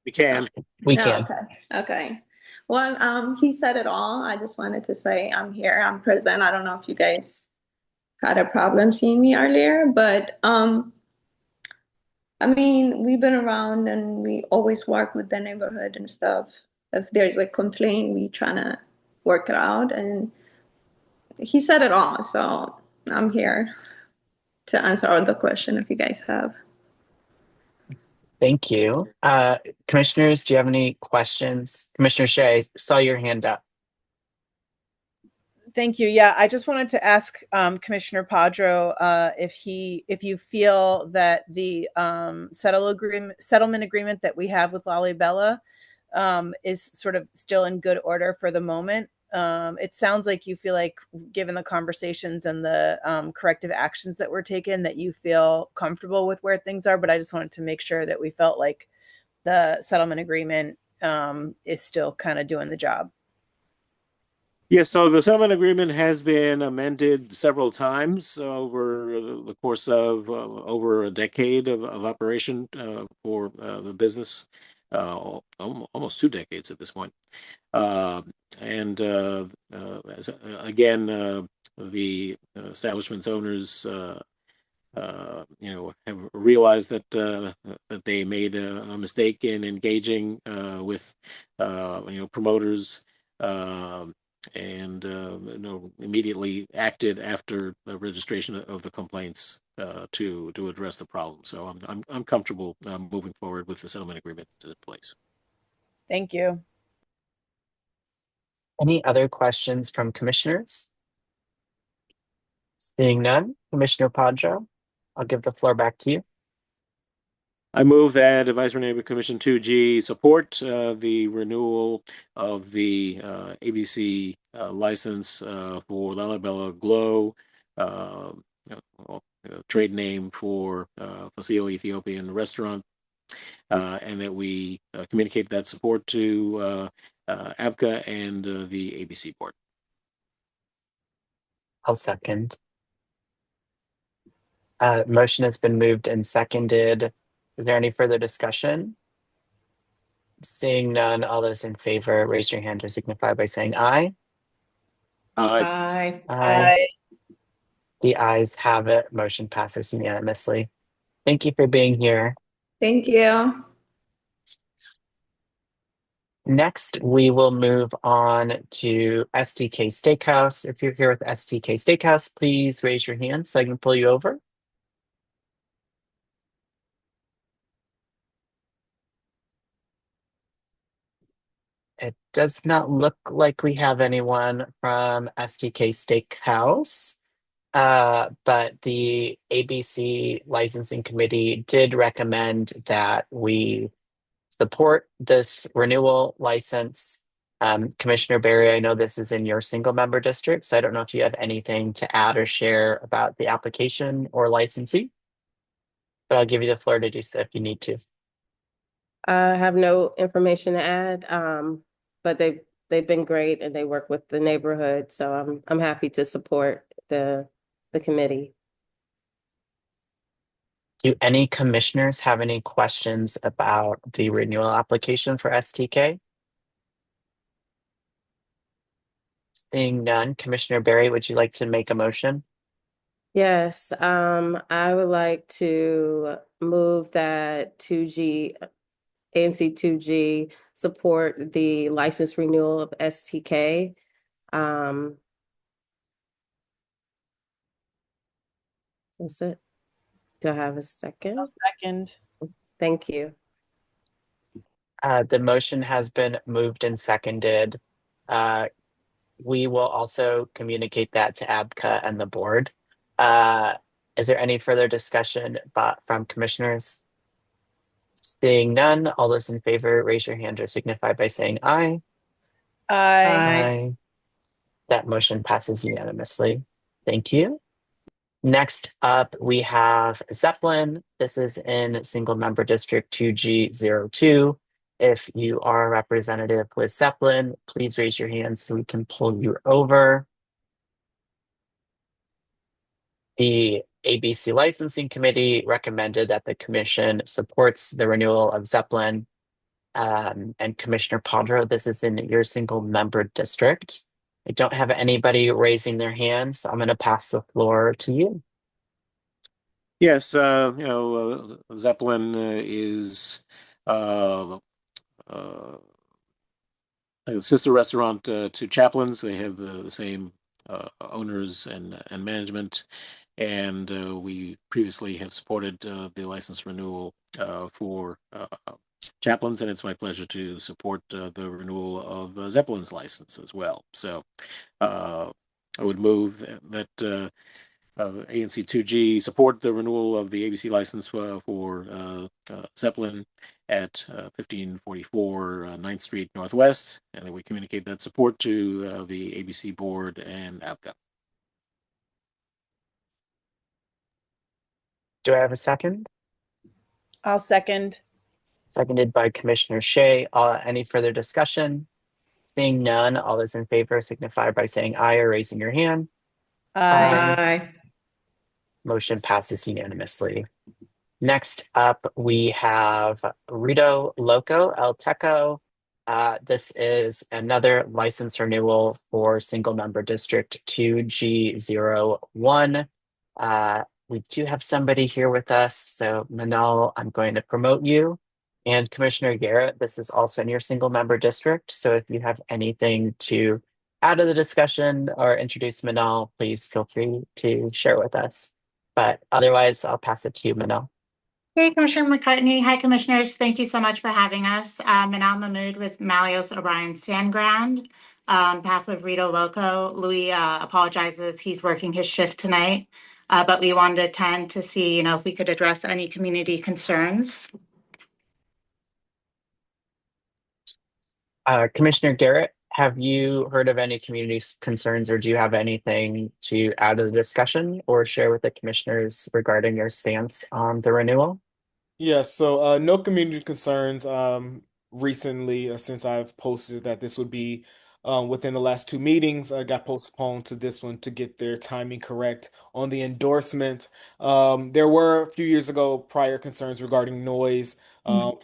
We can. We No, can. okay. Okay. Well, he said it all. I just wanted to say I'm here, I'm present. I don't know if you guys had a problem seeing me earlier, but I mean, we've been around and we always work with the neighborhood and stuff. If there's a complaint, we trying to work it out. And he said it all, so I'm here to answer all the question if you guys have. Thank you. Commissioners, do you have any questions? Commissioner Shea, saw your hand up. Thank you. Yeah, I just wanted to ask Commissioner Padro if you feel that the settlement agreement that we have with Lalibela is sort of still in good order for the moment. It sounds like you feel like, given the conversations and the corrective actions that were taken, that you feel comfortable with where things are. But I just wanted to make sure that we felt like the settlement agreement is still kind of doing the job. Yes, so the settlement agreement has been amended several times over the course of over a decade of operation for the business, almost 2 decades at this point. And again, the establishment's owners, have realized that they made a mistake in engaging with, promoters. And immediately acted after the registration of the complaints to address the problem. So I'm comfortable moving forward with the settlement agreement in place. Thank you. Any other questions from commissioners? Seeing none, Commissioner Padro, I'll give the floor back to you. I move that Advisory Neighborhood Commission 2G support the renewal of the ABC license for Lalibela Glow, trade name for Fasio Ethiopian Restaurant, and that we communicate that support to ABCA and the ABC board. I'll second. Motion has been moved and seconded. Is there any further discussion? Seeing none, all those in favor, raise your hand to signify by saying aye. Aye. Aye. The ayes have it. Motion passes unanimously. Thank you for being here. Thank you. Next, we will move on to STK Steakhouse. If you're here with STK Steakhouse, please raise your hand so I can pull you over. It does not look like we have anyone from STK Steakhouse. But the ABC licensing committee did recommend that we support this renewal license. Commissioner Barry, I know this is in your single member district, so I don't know if you have anything to add or share about the application or licensee, but I'll give you the floor to do so if you need to. I have no information to add, but they've been great and they work with the neighborhood, so I'm happy to support the committee. Do any commissioners have any questions about the renewal application for STK? Seeing none, Commissioner Barry, would you like to make a motion? Yes, I would like to move that 2G, ANC 2G support the license renewal of STK. That's it. Do I have a second? Second. Thank you. The motion has been moved and seconded. We will also communicate that to ABCA and the board. Is there any further discussion from commissioners? Seeing none, all those in favor, raise your hand or signify by saying aye. Aye. That motion passes unanimously. Thank you. Next up, we have Zeppelin. This is in single member district 2G02. If you are a representative with Zeppelin, please raise your hand so we can pull you over. The ABC Licensing Committee recommended that the commission supports the renewal of Zeppelin. And Commissioner Padro, this is in your single member district. I don't have anybody raising their hand, so I'm going to pass the floor to you. Yes, Zeppelin is a sister restaurant to Chaplin's. They have the same owners and management, and we previously have supported the license renewal for Chaplin's, and it's my pleasure to support the renewal of Zeppelin's license as well. So I would move that ANC 2G support the renewal of the ABC license for Zeppelin at 1544 9th Street Northwest, and then we communicate that support to the ABC board and ABCA. Do I have a second? I'll second. Seconded by Commissioner Shea. Any further discussion? Seeing none, all those in favor signify by saying aye or raising your hand. Aye. Motion passes unanimously. Next up, we have Rito Loco El Teco. This is another license renewal for single member district 2G01. We do have somebody here with us, so Manal, I'm going to promote you. And Commissioner Garrett, this is also in your single member district, so if you have anything to add to the discussion or introduce Manal, please feel free to share with us. But otherwise, I'll pass it to you, Manal. Hey, Commissioner McCartney. Hi, Commissioners. Thank you so much for having us. Manal Mahmood with Malios O'Brien Sandgrand. On behalf of Rito Loco, Louis apologizes. He's working his shift tonight, but we wanted to attend to see, if we could address any community concerns. Commissioner Garrett, have you heard of any community concerns, or do you have anything to add to the discussion or share with the commissioners regarding your stance on the renewal? Yes, so no community concerns recently since I've posted that this would be within the last two meetings. I got postponed to this one to get their timing correct on the endorsement. There were a few years ago prior concerns regarding noise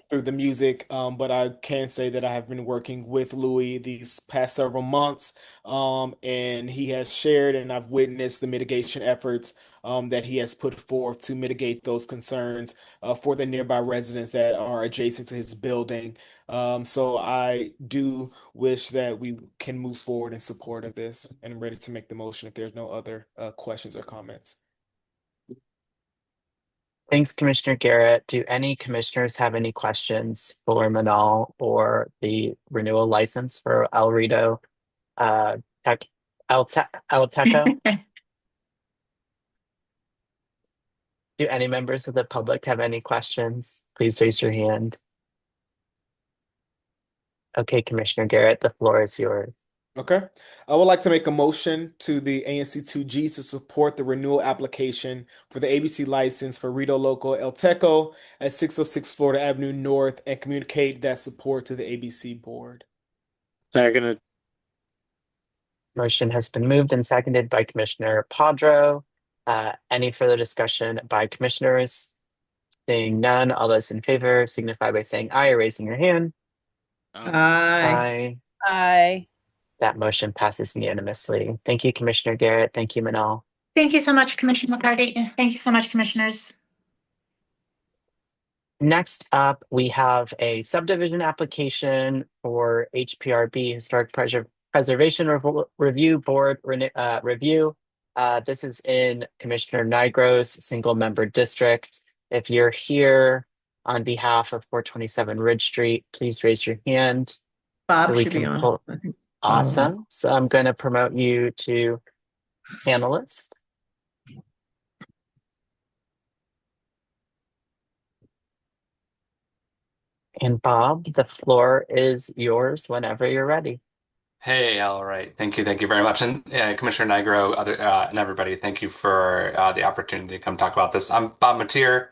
through the music, but I can say that I have been working with Louis these past several months, and he has shared and I've witnessed the mitigation efforts that he has put forth to mitigate those concerns for the nearby residents that are adjacent to his building. So I do wish that we can move forward in support of this, and I'm ready to make the motion if there's no other questions or comments. Thanks, Commissioner Garrett. Do any commissioners have any questions for Manal or the renewal license for El Rito El Teco? Do any members of the public have any questions? Please raise your hand. Okay, Commissioner Garrett, the floor is yours. Okay. I would like to make a motion to the ANC2Gs to support the renewal application for the ABC license for Rito Loco El Teco at 606 Florida Avenue North and communicate that support to the ABC board. Seconded. Motion has been moved and seconded by Commissioner Padro. Any further discussion by commissioners? Seeing none, all those in favor signify by saying aye or raising your hand. Aye. Aye. Aye. That motion passes unanimously. Thank you, Commissioner Garrett. Thank you, Manal. Thank you so much, Commissioner McCarty. Thank you so much, commissioners. Next up, we have a subdivision application for HPRB, Historic Preservation Review Board review. This is in Commissioner Nigro's single-member district. If you're here on behalf of 427 Ridge Street, please raise your hand. Bob so we should be can on. pull. I think. Awesome. So I'm going to promote you to panelist. And Bob, the floor is yours whenever you're ready. Hey, all right. Thank you very much. And Commissioner Nigro, and everybody, thank you for the opportunity to come talk about this. I'm Bob Mateer.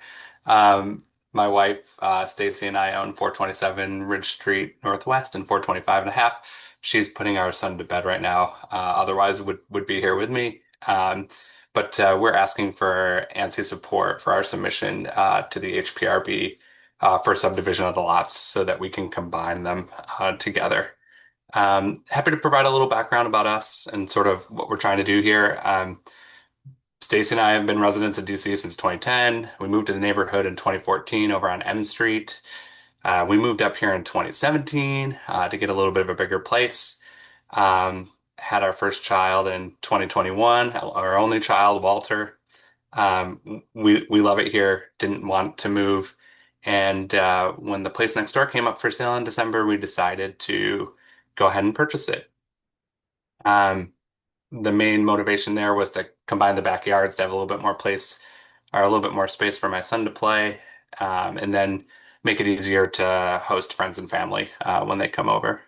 My wife, Stacy, and I own 427 Ridge Street Northwest and 425 and a half. She's putting our son to bed right now. Otherwise would be here with me. But we're asking for ANSI support for our submission to the HPRB for subdivision of the lots so that we can combine them together. Happy to provide a little background about us and sort of what we're trying to do here. Stacy and I have been residents of DC since 2010. We moved to the neighborhood in 2014 over on M Street. We moved up here in 2017 to get a little bit of a bigger place. Had our first child in 2021, our only child, Walter. We love it here, didn't want to move. And when the place next door came up for sale in December, we decided to go ahead and purchase it. The main motivation there was to combine the backyards to have a little bit more place or a little bit more space for my son to play, and then make it easier to host friends and family when they come over.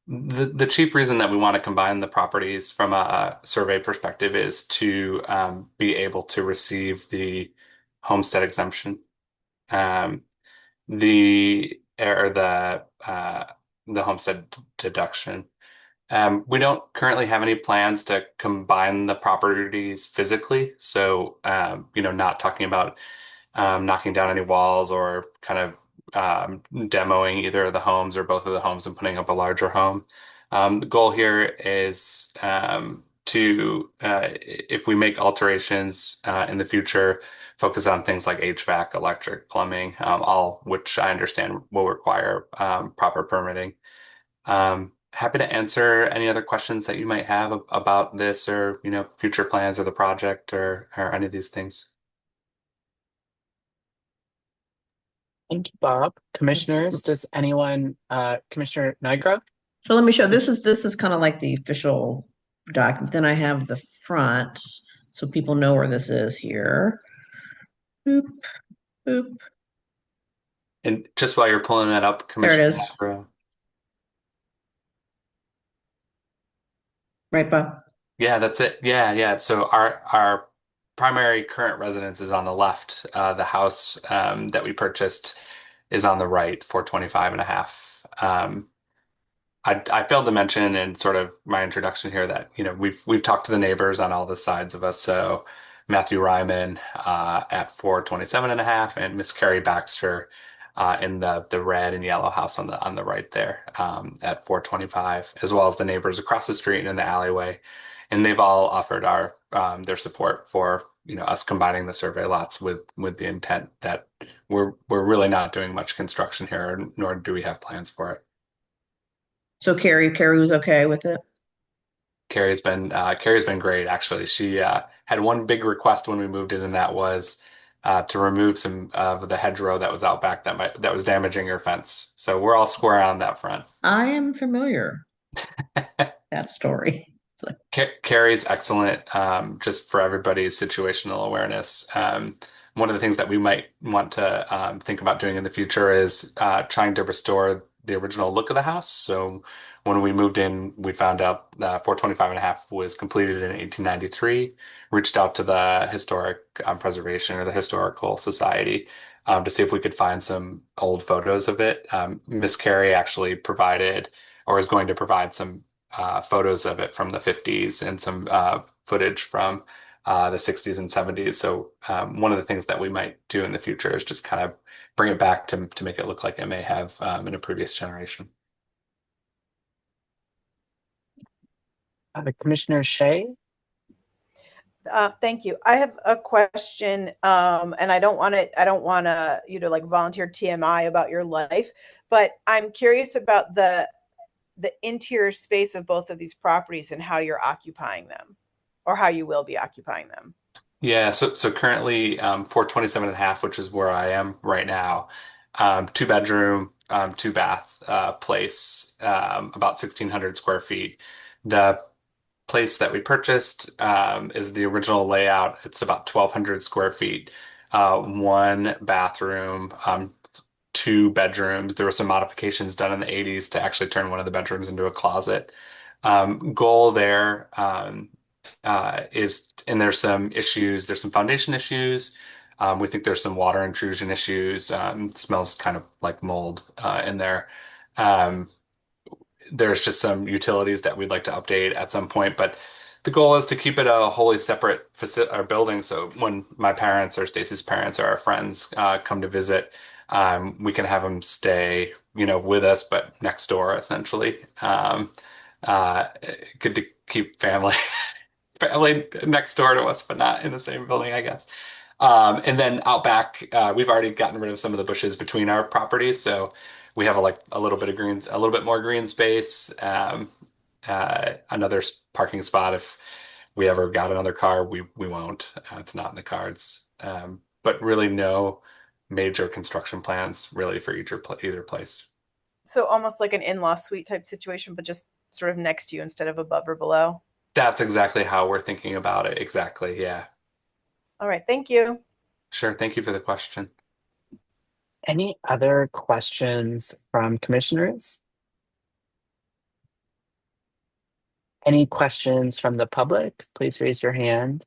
The chief reason that we want to combine the properties from a survey perspective is to be able to receive the homestead exemption. The or the homestead deduction. We don't currently have any plans to combine the properties physically. So, not talking about knocking down any walls or kind of demoing either of the homes or both of the homes and putting up a larger home. The goal here is if we make alterations in the future, focus on things like HVAC, electric, plumbing, all which I understand will require proper permitting. Happy to answer any other questions that you might have about this or, future plans of the project or any of these things. Thank you, Bob. Commissioners, does anyone, Commissioner Nigro? So let me show, this is kind of like the official document. Then I have the front, so people know where this is here. Boop, boop. And just while you're pulling that up, There it Commissioner is. Nigro. Right, Bob? Yeah, that's it. Yeah. So our primary current residence is on the left. The house that we purchased is on the right, 425 and a half. I failed to mention in sort of my introduction here that, we've talked to the neighbors on all the sides of us. So Matthew Ryman at 427 and a half and Miss Carrie Baxter in the red and yellow house on the right there at 425, as well as the neighbors across the street and in the alleyway. And they've all offered their support for us combining the survey lots with the intent that we're really not doing much construction here, nor do we have plans for it. So Carrie was okay with it? Carrie's been great, actually. She had one big request when we moved in, and that was to remove some of the hedgerow that was out back that was damaging her fence. So we're all square on that front. I am familiar that story. Carrie's excellent, just for everybody's situational awareness. One of the things that we might want to think about doing in the future is trying to restore the original look of the house. So when we moved in, we found out that 425 and a half was completed in 1893. Reached out to the Historic Preservation or the Historical Society to see if we could find some old photos of it. Miss Carrie actually provided or is going to provide some photos of it from the 50s and some footage from the 60s and 70s. So one of the things that we might do in the future is just kind of bring it back to make it look like it may have in a previous generation. Commissioner Shea? Thank you. I have a question, and I don't want you to like volunteer TMI about your life, but I'm curious about the interior space of both of these properties and how you're occupying them, or how you will be occupying them. Yeah, so currently 427 and a half, which is where I am right now. Two bedroom, two bath place, about 1,600 square feet. The place that we purchased is the original layout. It's about 1,200 square feet, one bathroom, two bedrooms. There were some modifications done in the 80s to actually turn one of the bedrooms into a closet. Goal there and there's some issues. There's some foundation issues. We think there's some water intrusion issues. It smells kind of like mold in there. Um, there's just some utilities that we'd like to update at some point, but the goal is to keep it a wholly separate or building. So when my parents or Stacy's parents or our friends come to visit, we can have them stay, with us, but next door, essentially. Uh, Good to keep family next door to us, but not in the same building, I guess. And then out back, we've already gotten rid of some of the bushes between our properties, so we have a little bit of greens, a little bit more green space. Another parking spot if we ever got another car, we won't. It's not in the cards. But really, no major construction plans really for either place. So almost like an in-law suite type situation, but just sort of next to you instead of above or below. That's exactly how we're thinking about it. Exactly. Yeah. All right. Thank you. Sure. Thank you for the question. Any other questions from commissioners? Any questions from the public? Please raise your hand.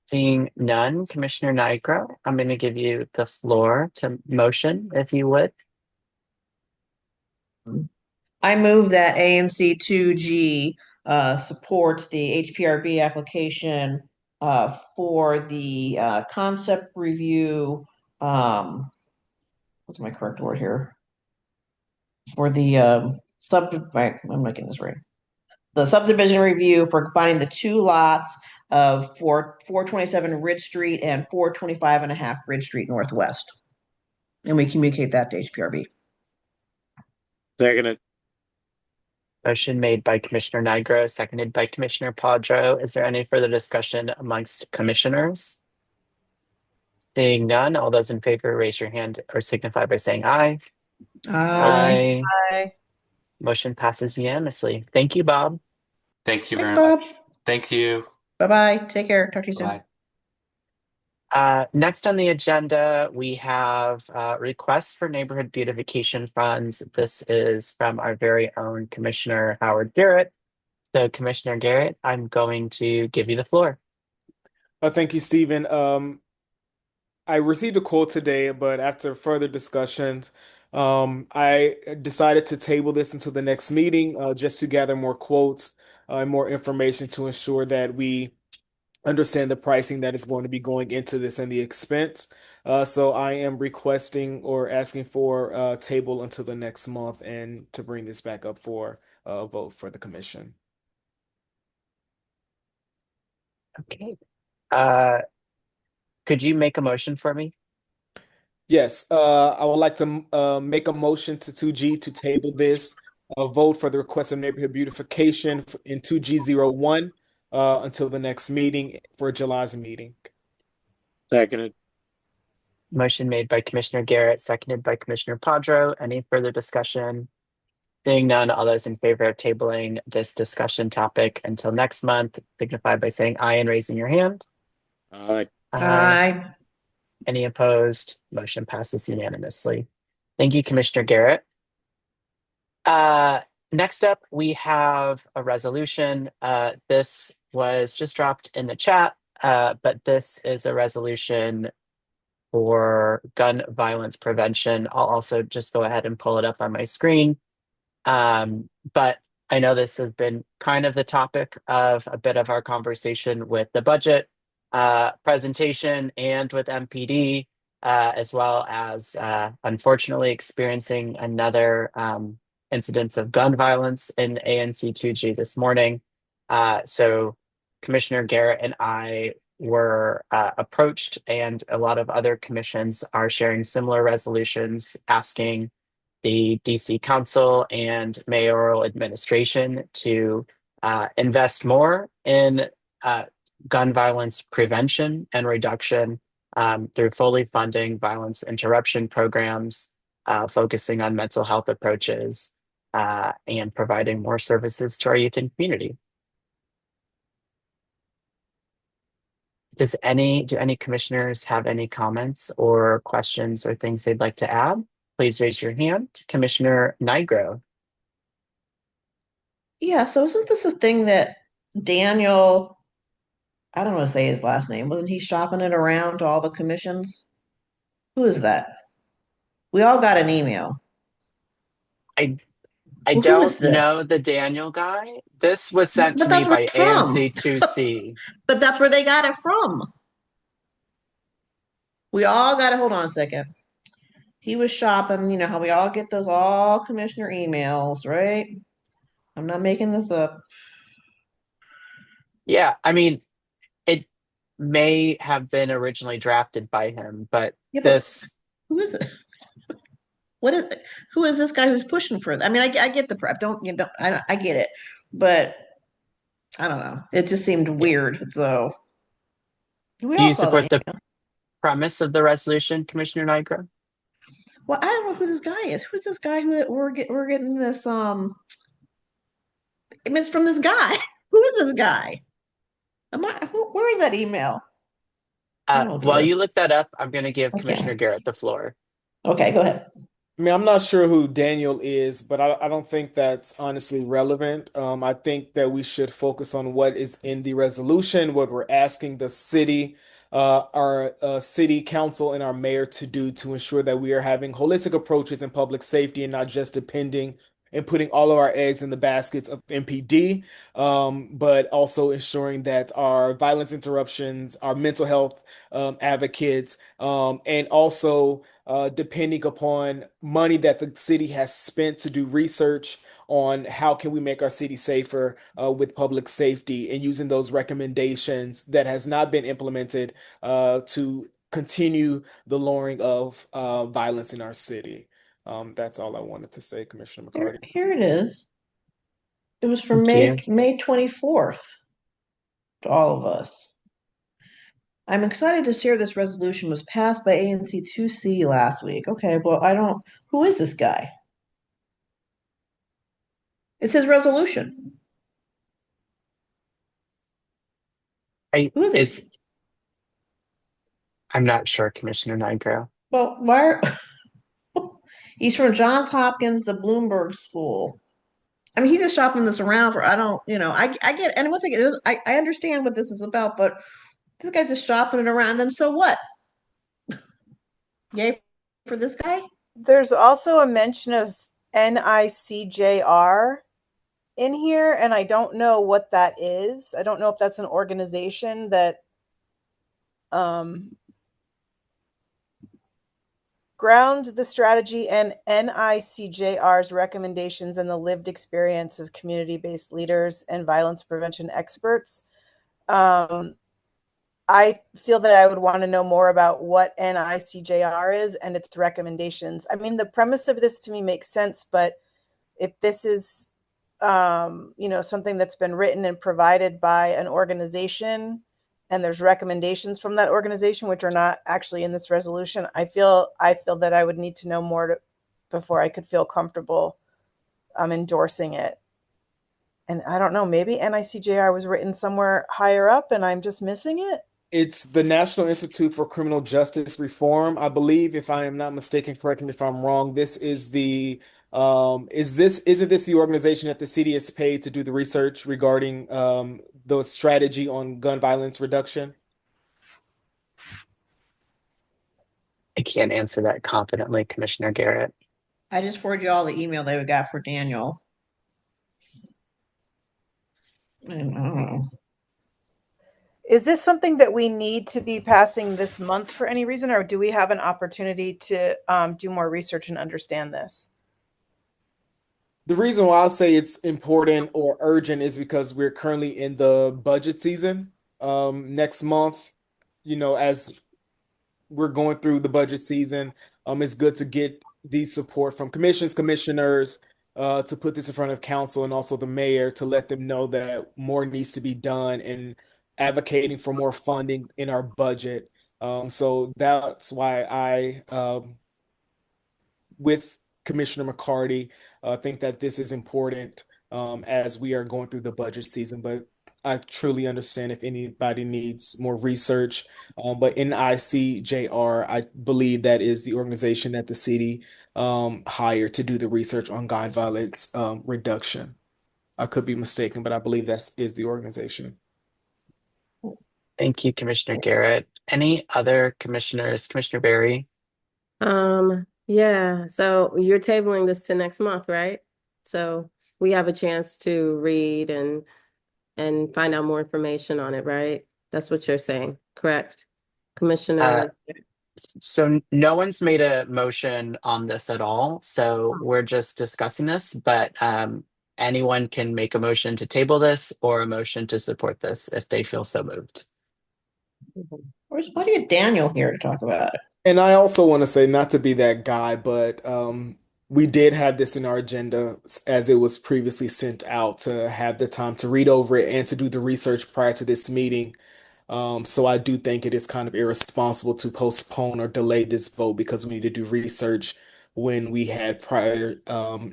Seeing none, Commissioner Nigro, I'm going to give you the floor to motion, if you would. I move that ANC 2G support the HPRB application for the concept review. What's my correct word here? For the I'm making this right. The subdivision review for combining the two lots of 427 Ridge Street and 425 and a half Ridge Street Northwest. And we communicate that to HPRB. Second it. Motion made by Commissioner Nigro, seconded by Commissioner Padro. Is there any further discussion amongst commissioners? Seeing none, all those in favor raise your hand or signify by saying aye. Aye. Bye. Motion passes unanimously. Thank you, Bob. Thank you Thanks, very Bob. much. Thank you. Bye-bye. Take care. Talk to you soon. Bye. Next on the agenda, we have requests for neighborhood beautification funds. This is from our very own Commissioner Howard Garrett. So, Commissioner Garrett, I'm going to give you the floor. Thank you, Stephen. I received a quote today, but after further discussions, I decided to table this until the next meeting, just to gather more quotes and more information to ensure that we understand the pricing that is going to be going into this and the expense. So I am requesting or asking for a table until the next month and to bring this back up for a vote for the commission. Okay. Could you make a motion for me? Yes, I would like to make a motion to 2G to table this, vote for the request of neighborhood beautification in 2G01 until the next meeting for July's meeting. Seconded. Motion made by Commissioner Garrett, seconded by Commissioner Padro. Any further discussion? Seeing none, all those in favor of tabling this discussion topic until next month, signify by saying aye and raising your hand. Aye. Aye. Any opposed? Motion passes unanimously. Thank you, Commissioner Garrett. Next up, we have a resolution. This was just dropped in the chat, but this is a resolution for gun violence prevention. I'll also just go ahead and pull it up on my screen. But I know this has been kind of the topic of a bit of our conversation with the budget presentation and with MPD, as well as unfortunately experiencing another incidents of gun violence in ANC 2G this morning. So Commissioner Garrett and I were approached, and a lot of other commissions are sharing similar resolutions asking the DC Council and mayoral administration to invest more in gun violence prevention and reduction through fully funding violence interruption programs, focusing on mental health approaches, and providing more services to our youth and community. Do any commissioners have any comments or questions or things they'd like to add? Please raise your hand. Commissioner Nigro. Yeah, so isn't this a thing that Daniel, I don't want to say his last name, wasn't he shopping it around to all the commissions? Who is that? We all got an email. I Well, who is don't know this? the Daniel guy. This was sent But to me that's where by it's from. ANC2C. But that's where they got it from. We all got to hold on a second. He was shopping, you know how we all get those all commissioner emails, right? I'm not making this up. Yeah, I mean, it may have been originally drafted by him, but Yeah, but this, who is it? What is who is this guy who's pushing for that? I mean, I get the prep. Don't you don't I get it, but I don't know. It just seemed yeah. weird. So we Do all you saw that support the email. premise of the resolution, Commissioner Nigro? Well, I don't know who this guy is. Who's this guy who we're getting this? I mean, it's from this guy. Who is this guy? Where is that email? Oh While dear. you look that up, I'm going to give I Commissioner can't. Garrett the floor. Okay, go ahead. I mean, I'm not sure who Daniel is, but I don't think that's honestly relevant. I think that we should focus on what is in the resolution, what we're asking the city, our city council and our mayor to do to ensure that we are having holistic approaches in public safety and not just depending and putting all of our eggs in the baskets of MPD, but also ensuring that our violence interruptions, our mental health advocates, and also depending upon money that the city has spent to do research on how can we make our city safer with public safety and using those recommendations that has not been implemented to continue the lowering of violence in our city. That's all I wanted to say, Commissioner McCarty. Here it is. It was from Thank you. May 24th to all of us. I'm excited to share this resolution was passed by ANC 2C last week. Okay, well, who is this guy? It's his resolution. Who is Is he? I'm not sure, Commissioner Nigro. Well, he's from Johns Hopkins, the Bloomberg School. I mean, he's just shopping this around for, I get, and once again, I understand what this is about, but this guy's just shopping it around. Then so what? Yay for this guy? There's also a mention of NICJR in here, and I don't know what that is. I don't know if that's an organization that ground the strategy and NICJR's recommendations and the lived experience of community-based leaders and violence prevention experts. I feel that I would want to know more about what NICJR is and its recommendations. I mean, the premise of this to me makes sense, but if this is, something that's been written and provided by an organization, and there's recommendations from that organization which are not actually in this resolution, I feel that I would need to know more before I could feel comfortable endorsing it. And I don't know, maybe NICJR was written somewhere higher up and I'm just missing it. It's the National Institute for Criminal Justice Reform, I believe, if I am not mistaken, correct me if I'm wrong. This is the isn't this the organization that the city has paid to do the research regarding the strategy on gun violence reduction? I can't answer that confidently, Commissioner Garrett. I just forwarded you all the email that we got for Daniel. And I don't know. Is this something that we need to be passing this month for any reason, or do we have an opportunity to do more research and understand this? The reason why I'll say it's important or urgent is because we're currently in the budget season. Next month, as we're going through the budget season, it's good to get the support from commissioners, to put this in front of council and also the mayor to let them know that more needs to be done and advocating for more funding in our budget. So that's why with Commissioner McCarty, think that this is important as we are going through the budget season. But I truly understand if anybody needs more research. But NICJR, I believe that is the organization that the city hired to do the research on gun violence reduction. I could be mistaken, but I believe that is the organization. Thank you, Commissioner Garrett. Any other commissioners? Commissioner Barry? Yeah, so you're tabling this to next month, right? So we have a chance to read and find out more information on it, right? That's what you're saying, correct? Uh, Commissioner, so no one's made a motion on this at all. So we're just discussing this, but anyone can make a motion to table this or a motion to support this if they feel so moved. Why do you get Daniel here to talk about it? And I also want to say, not to be that guy, but we did have this in our agenda as it was previously sent out to have the time to read over it and to do the research prior to this meeting. So I do think it is kind of irresponsible to postpone or delay this vote because we need to do research when we had prior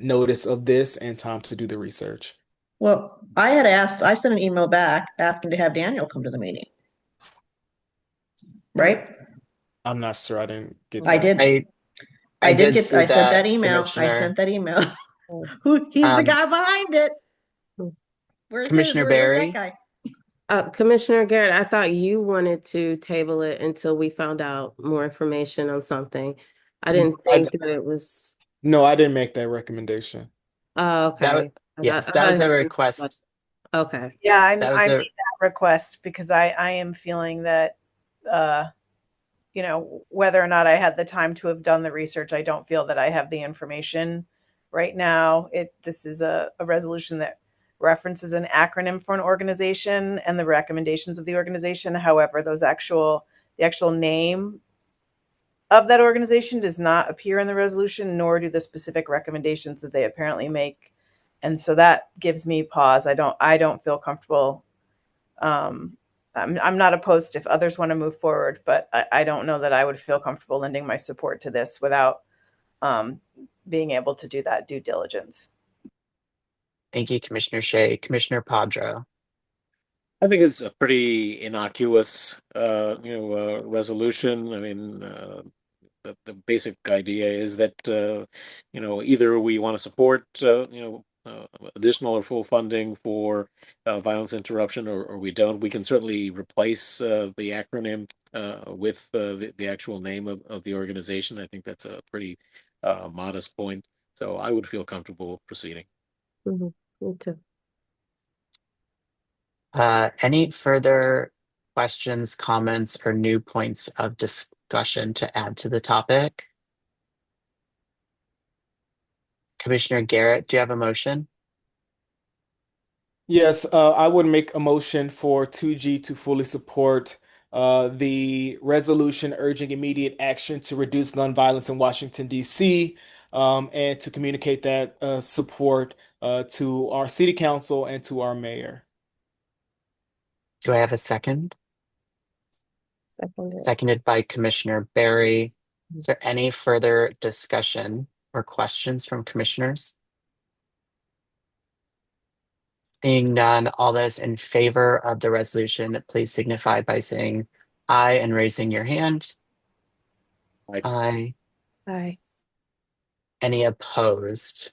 notice of this and time to do the research. Well, I sent an email back asking to have Daniel come to the meeting. Right? I'm not sure. I didn't get I that. did. I did see I sent that that, email. I Commissioner. sent that email. He's the guy behind it. Commissioner Where's that Barry? guy? Commissioner Garrett, I thought you wanted to table it until we found out more information on something. I didn't think that it was. No, I didn't make that recommendation. Oh, okay. Yes, that was a request. Okay. Yeah, I That was made a that request because I am feeling that, whether or not I had the time to have done the research, I don't feel that I have the information right now. This is a resolution that references an acronym for an organization and the recommendations of the organization. However, the actual name of that organization does not appear in the resolution, nor do the specific recommendations that they apparently make. And so that gives me pause. I don't feel comfortable. I'm not opposed if others want to move forward, but I don't know that I would feel comfortable lending my support to this without being able to do that due diligence. Thank you, Commissioner Shea. Commissioner Padro. I think it's a pretty innocuous, resolution. I mean, the basic idea is that either we want to support additional or full funding for violence interruption, or we don't. We can certainly replace the acronym with the actual name of the organization. I think that's a pretty modest point. So I would feel comfortable proceeding. Me too. Any further questions, comments, or new points of discussion to add to the topic? Commissioner Garrett, do you have a motion? Yes, I would make a motion for 2G to fully support the resolution urging immediate action to reduce gun violence in Washington, D.C., and to communicate that support to our city council and to our mayor. Do I have a second? Second. Seconded by Commissioner Barry. Is there any further discussion or questions from commissioners? Seeing none, all those in favor of the resolution, please signify by saying aye and raising your hand. Aye. Aye. Aye. Any opposed?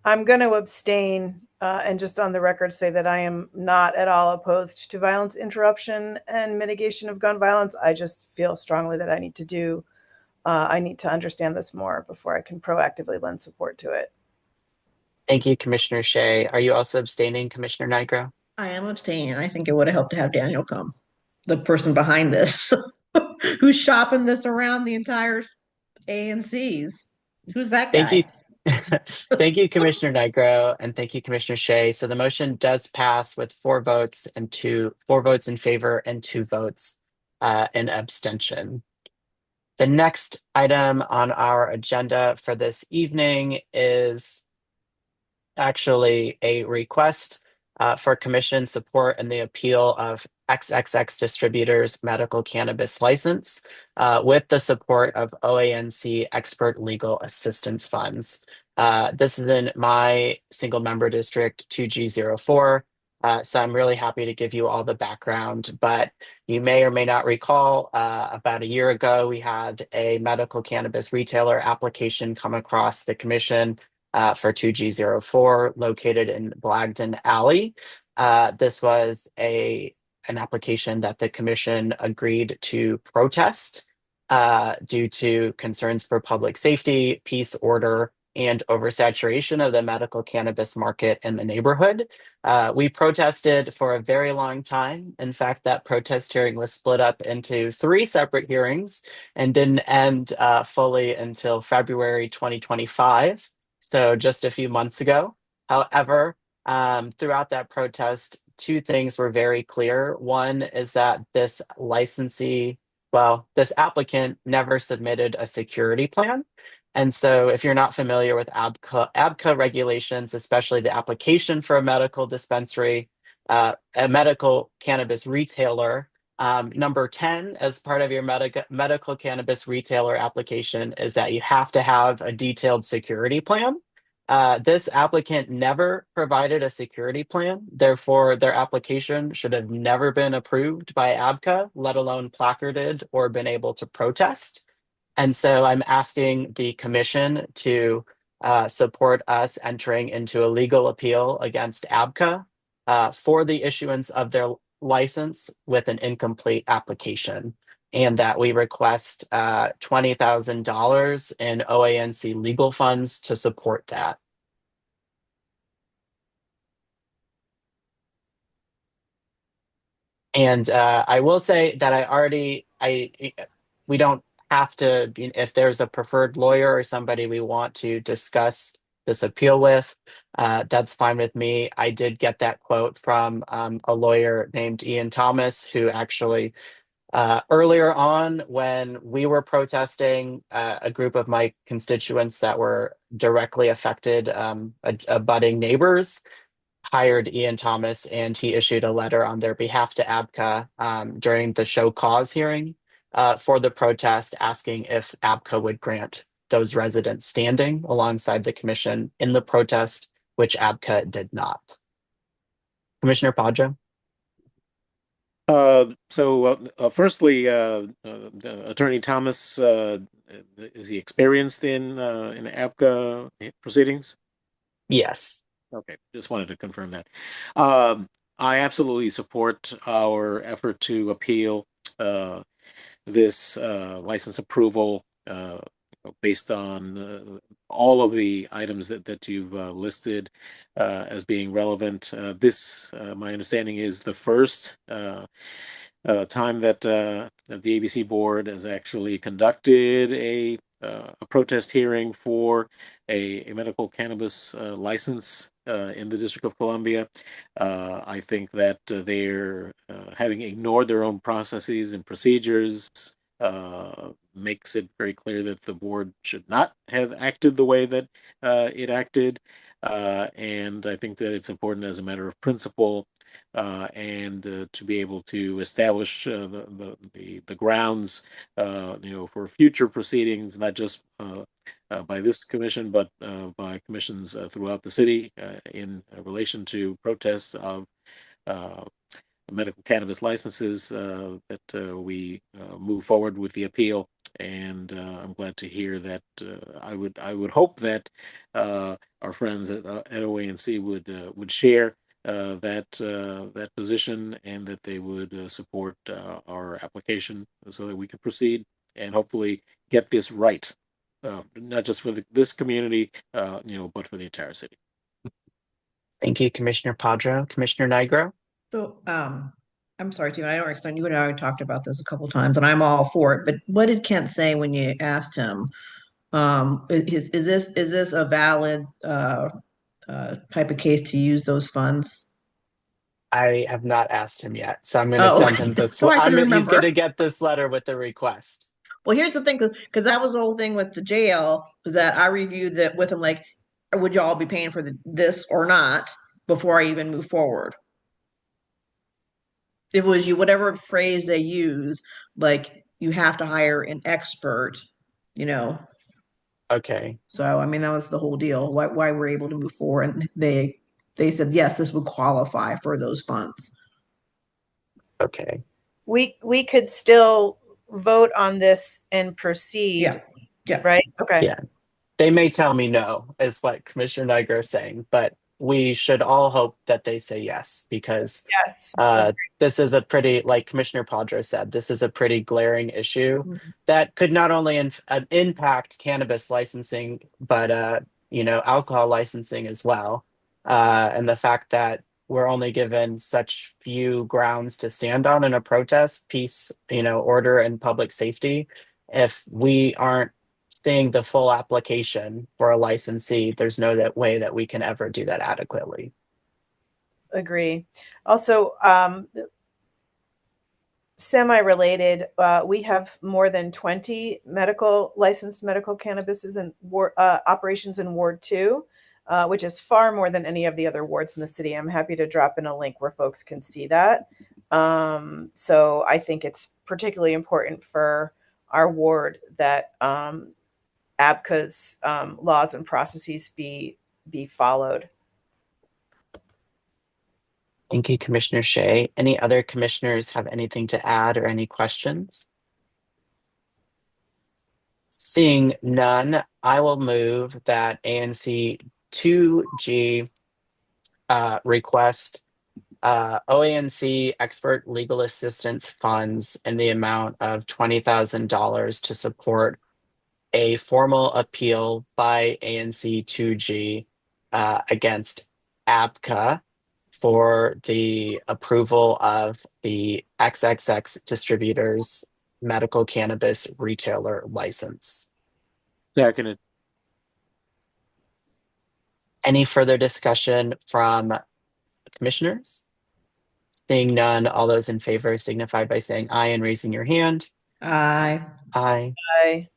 I'm going to abstain and just on the record say that I am not at all opposed to violence interruption and mitigation of gun violence. I just feel strongly that I need to understand this more before I can proactively lend support to it. Thank you, Commissioner Shea. Are you also abstaining, Commissioner Nigro? I am abstaining. I think it would have helped to have Daniel come, the person behind this, who's shopping this around the entire ANCs. Who's that Thank you. guy? Thank you, Commissioner Nigro, and thank you, Commissioner Shea. So the motion does pass with four votes in favor and 2 votes in abstention. The next item on our agenda for this evening is actually a request for commission support in the appeal of XXX Distributors medical cannabis license with the support of OANC Expert Legal Assistance Funds. This is in my single member district 2G04. So I'm really happy to give you all the background, but you may or may not recall about a year ago, we had a medical cannabis retailer application come across the commission for 2G04 located in Blagden Alley. This was an application that the commission agreed to protest due to concerns for public safety, peace, order, and oversaturation of the medical cannabis market in the neighborhood. We protested for a very long time. In fact, that protest hearing was split up into 3 separate hearings and didn't end fully until February 2025. So just a few months ago. However, throughout that protest, 2 things were very clear. One is that this applicant never submitted a security plan. And so if you're not familiar with ABCA regulations, especially the application for a medical dispensary, a medical cannabis retailer, number 10 as part of your medical cannabis retailer application is that you have to have a detailed security plan. This applicant never provided a security plan. Therefore, their application should have never been approved by ABCA, let alone placarded or been able to protest. And so I'm asking the commission to support us entering into a legal appeal against ABCA for the issuance of their license with an incomplete application, and that we request $20,000 in OANC legal funds to support that. And I will say that we don't have to, if there's a preferred lawyer or somebody we want to discuss this appeal with, that's fine with me. I did get that quote from a lawyer named Ian Thomas, who actually earlier on when we were protesting, a group of my constituents that were directly affected, abutting neighbors, hired Ian Thomas, and he issued a letter on their behalf to ABCA during the show cause hearing for the protest, asking if ABCA would grant those residents standing alongside the commission in the protest, which ABCA did not. Commissioner Padra? Firstly, Attorney Thomas, is he experienced in ABCA proceedings? Yes. Okay, just wanted to confirm that. I absolutely support our effort to appeal this license approval based on all of the items that you've listed as being relevant. My understanding, is the first time that the ABC board has actually conducted a protest hearing for a medical cannabis license in the District of Columbia. I think that they're having ignored their own processes and procedures makes it very clear that the board should not have acted the way that it acted. And I think that it's important as a matter of principle and to be able to establish the grounds, for future proceedings, not just by this commission, but by commissions throughout the city in relation to protests of medical cannabis licenses, that we move forward with the appeal. And I'm glad to hear that. I would hope that our friends at OANC would share that position, and that they would support our application so that we can proceed and hopefully get this right, not just for this community, but for the entire city. Thank you, Commissioner Padro. Commissioner Nigro? So, I'm sorry, Tim, I don't understand. You and I talked about this a couple times, and I'm all for it. But what did Kent say when you asked him? Is this a valid type of case to use those funds? I have not asked him yet, so I'm going to Oh, send him this. oh, I couldn't He's going to remember. get this letter with the request. Well, here's the thing, because that was the whole thing with the jail, was that I reviewed that with him, like, would y'all be paying for this or not before I even move forward? If it was you, whatever phrase they use, like you have to hire an expert, you know. Okay. So I mean, that was the whole deal. Why we're able to move forward, and they said yes, this would qualify for those funds. Okay. We could still vote on this and proceed. Yeah. Yeah. Right? Okay. Yeah. They may tell me no, is what Commissioner Nigro is saying, but we should all hope that they say yes, because Yes. this is a pretty, like Commissioner Padro said, this is a pretty glaring issue that could not only impact cannabis licensing, but alcohol licensing as well. And the fact that we're only given such few grounds to stand on in a protest, peace, order, and public safety. If we aren't seeing the full application for a licensee, there's no way that we can ever do that adequately. Agree. Also, semi-related, we have more than 20 licensed medical cannabises and operations in Ward 2, which is far more than any of the other wards in the city. I'm happy to drop in a link where folks can see that. So I think it's particularly important for our ward that ABCA's laws and processes be followed. Thank you, Commissioner Shea. Any other commissioners have anything to add or any questions? Seeing none, I will move that ANC 2G request OANC expert legal assistance funds in the amount of $20,000 to support a formal appeal by ANC 2G against ABCA for the approval of the XXX Distributors medical cannabis retailer license. Seconded. Any further discussion from commissioners? Seeing none, all those in favor signify by saying aye and raising your hand. Aye. Aye. Aye.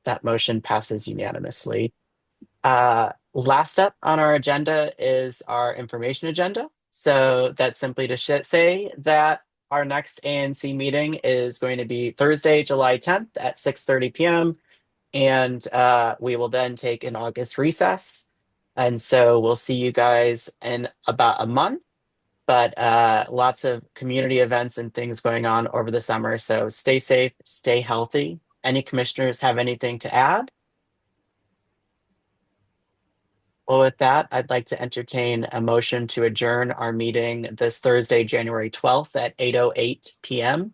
That motion passes unanimously. Last up on our agenda is our information agenda. So that's simply to say that our next ANC meeting is going to be Thursday, July 10th at 6:30 p.m. And we will then take an August recess. And so we'll see you guys in about a month. But lots of community events and things going on over the summer. So stay safe, stay healthy. Any commissioners have anything to add? Well, with that, I'd like to entertain a motion to adjourn our meeting this Thursday, January 12th at 8:08 p.m.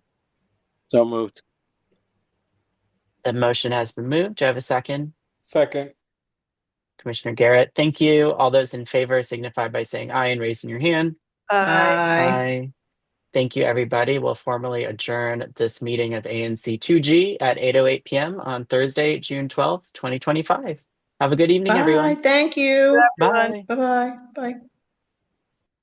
So moved. The motion has been moved. Do I have a second? Second. Commissioner Garrett, thank you. All those in favor signify by saying aye and raising your hand. Aye. Aye. Thank you, everybody. We'll formally adjourn this meeting of ANC 2G at 8:08 p.m. on Thursday, June 12th, 2025. Have a good evening, Bye. everyone. Thank you. Bye. Bye-bye. Bye.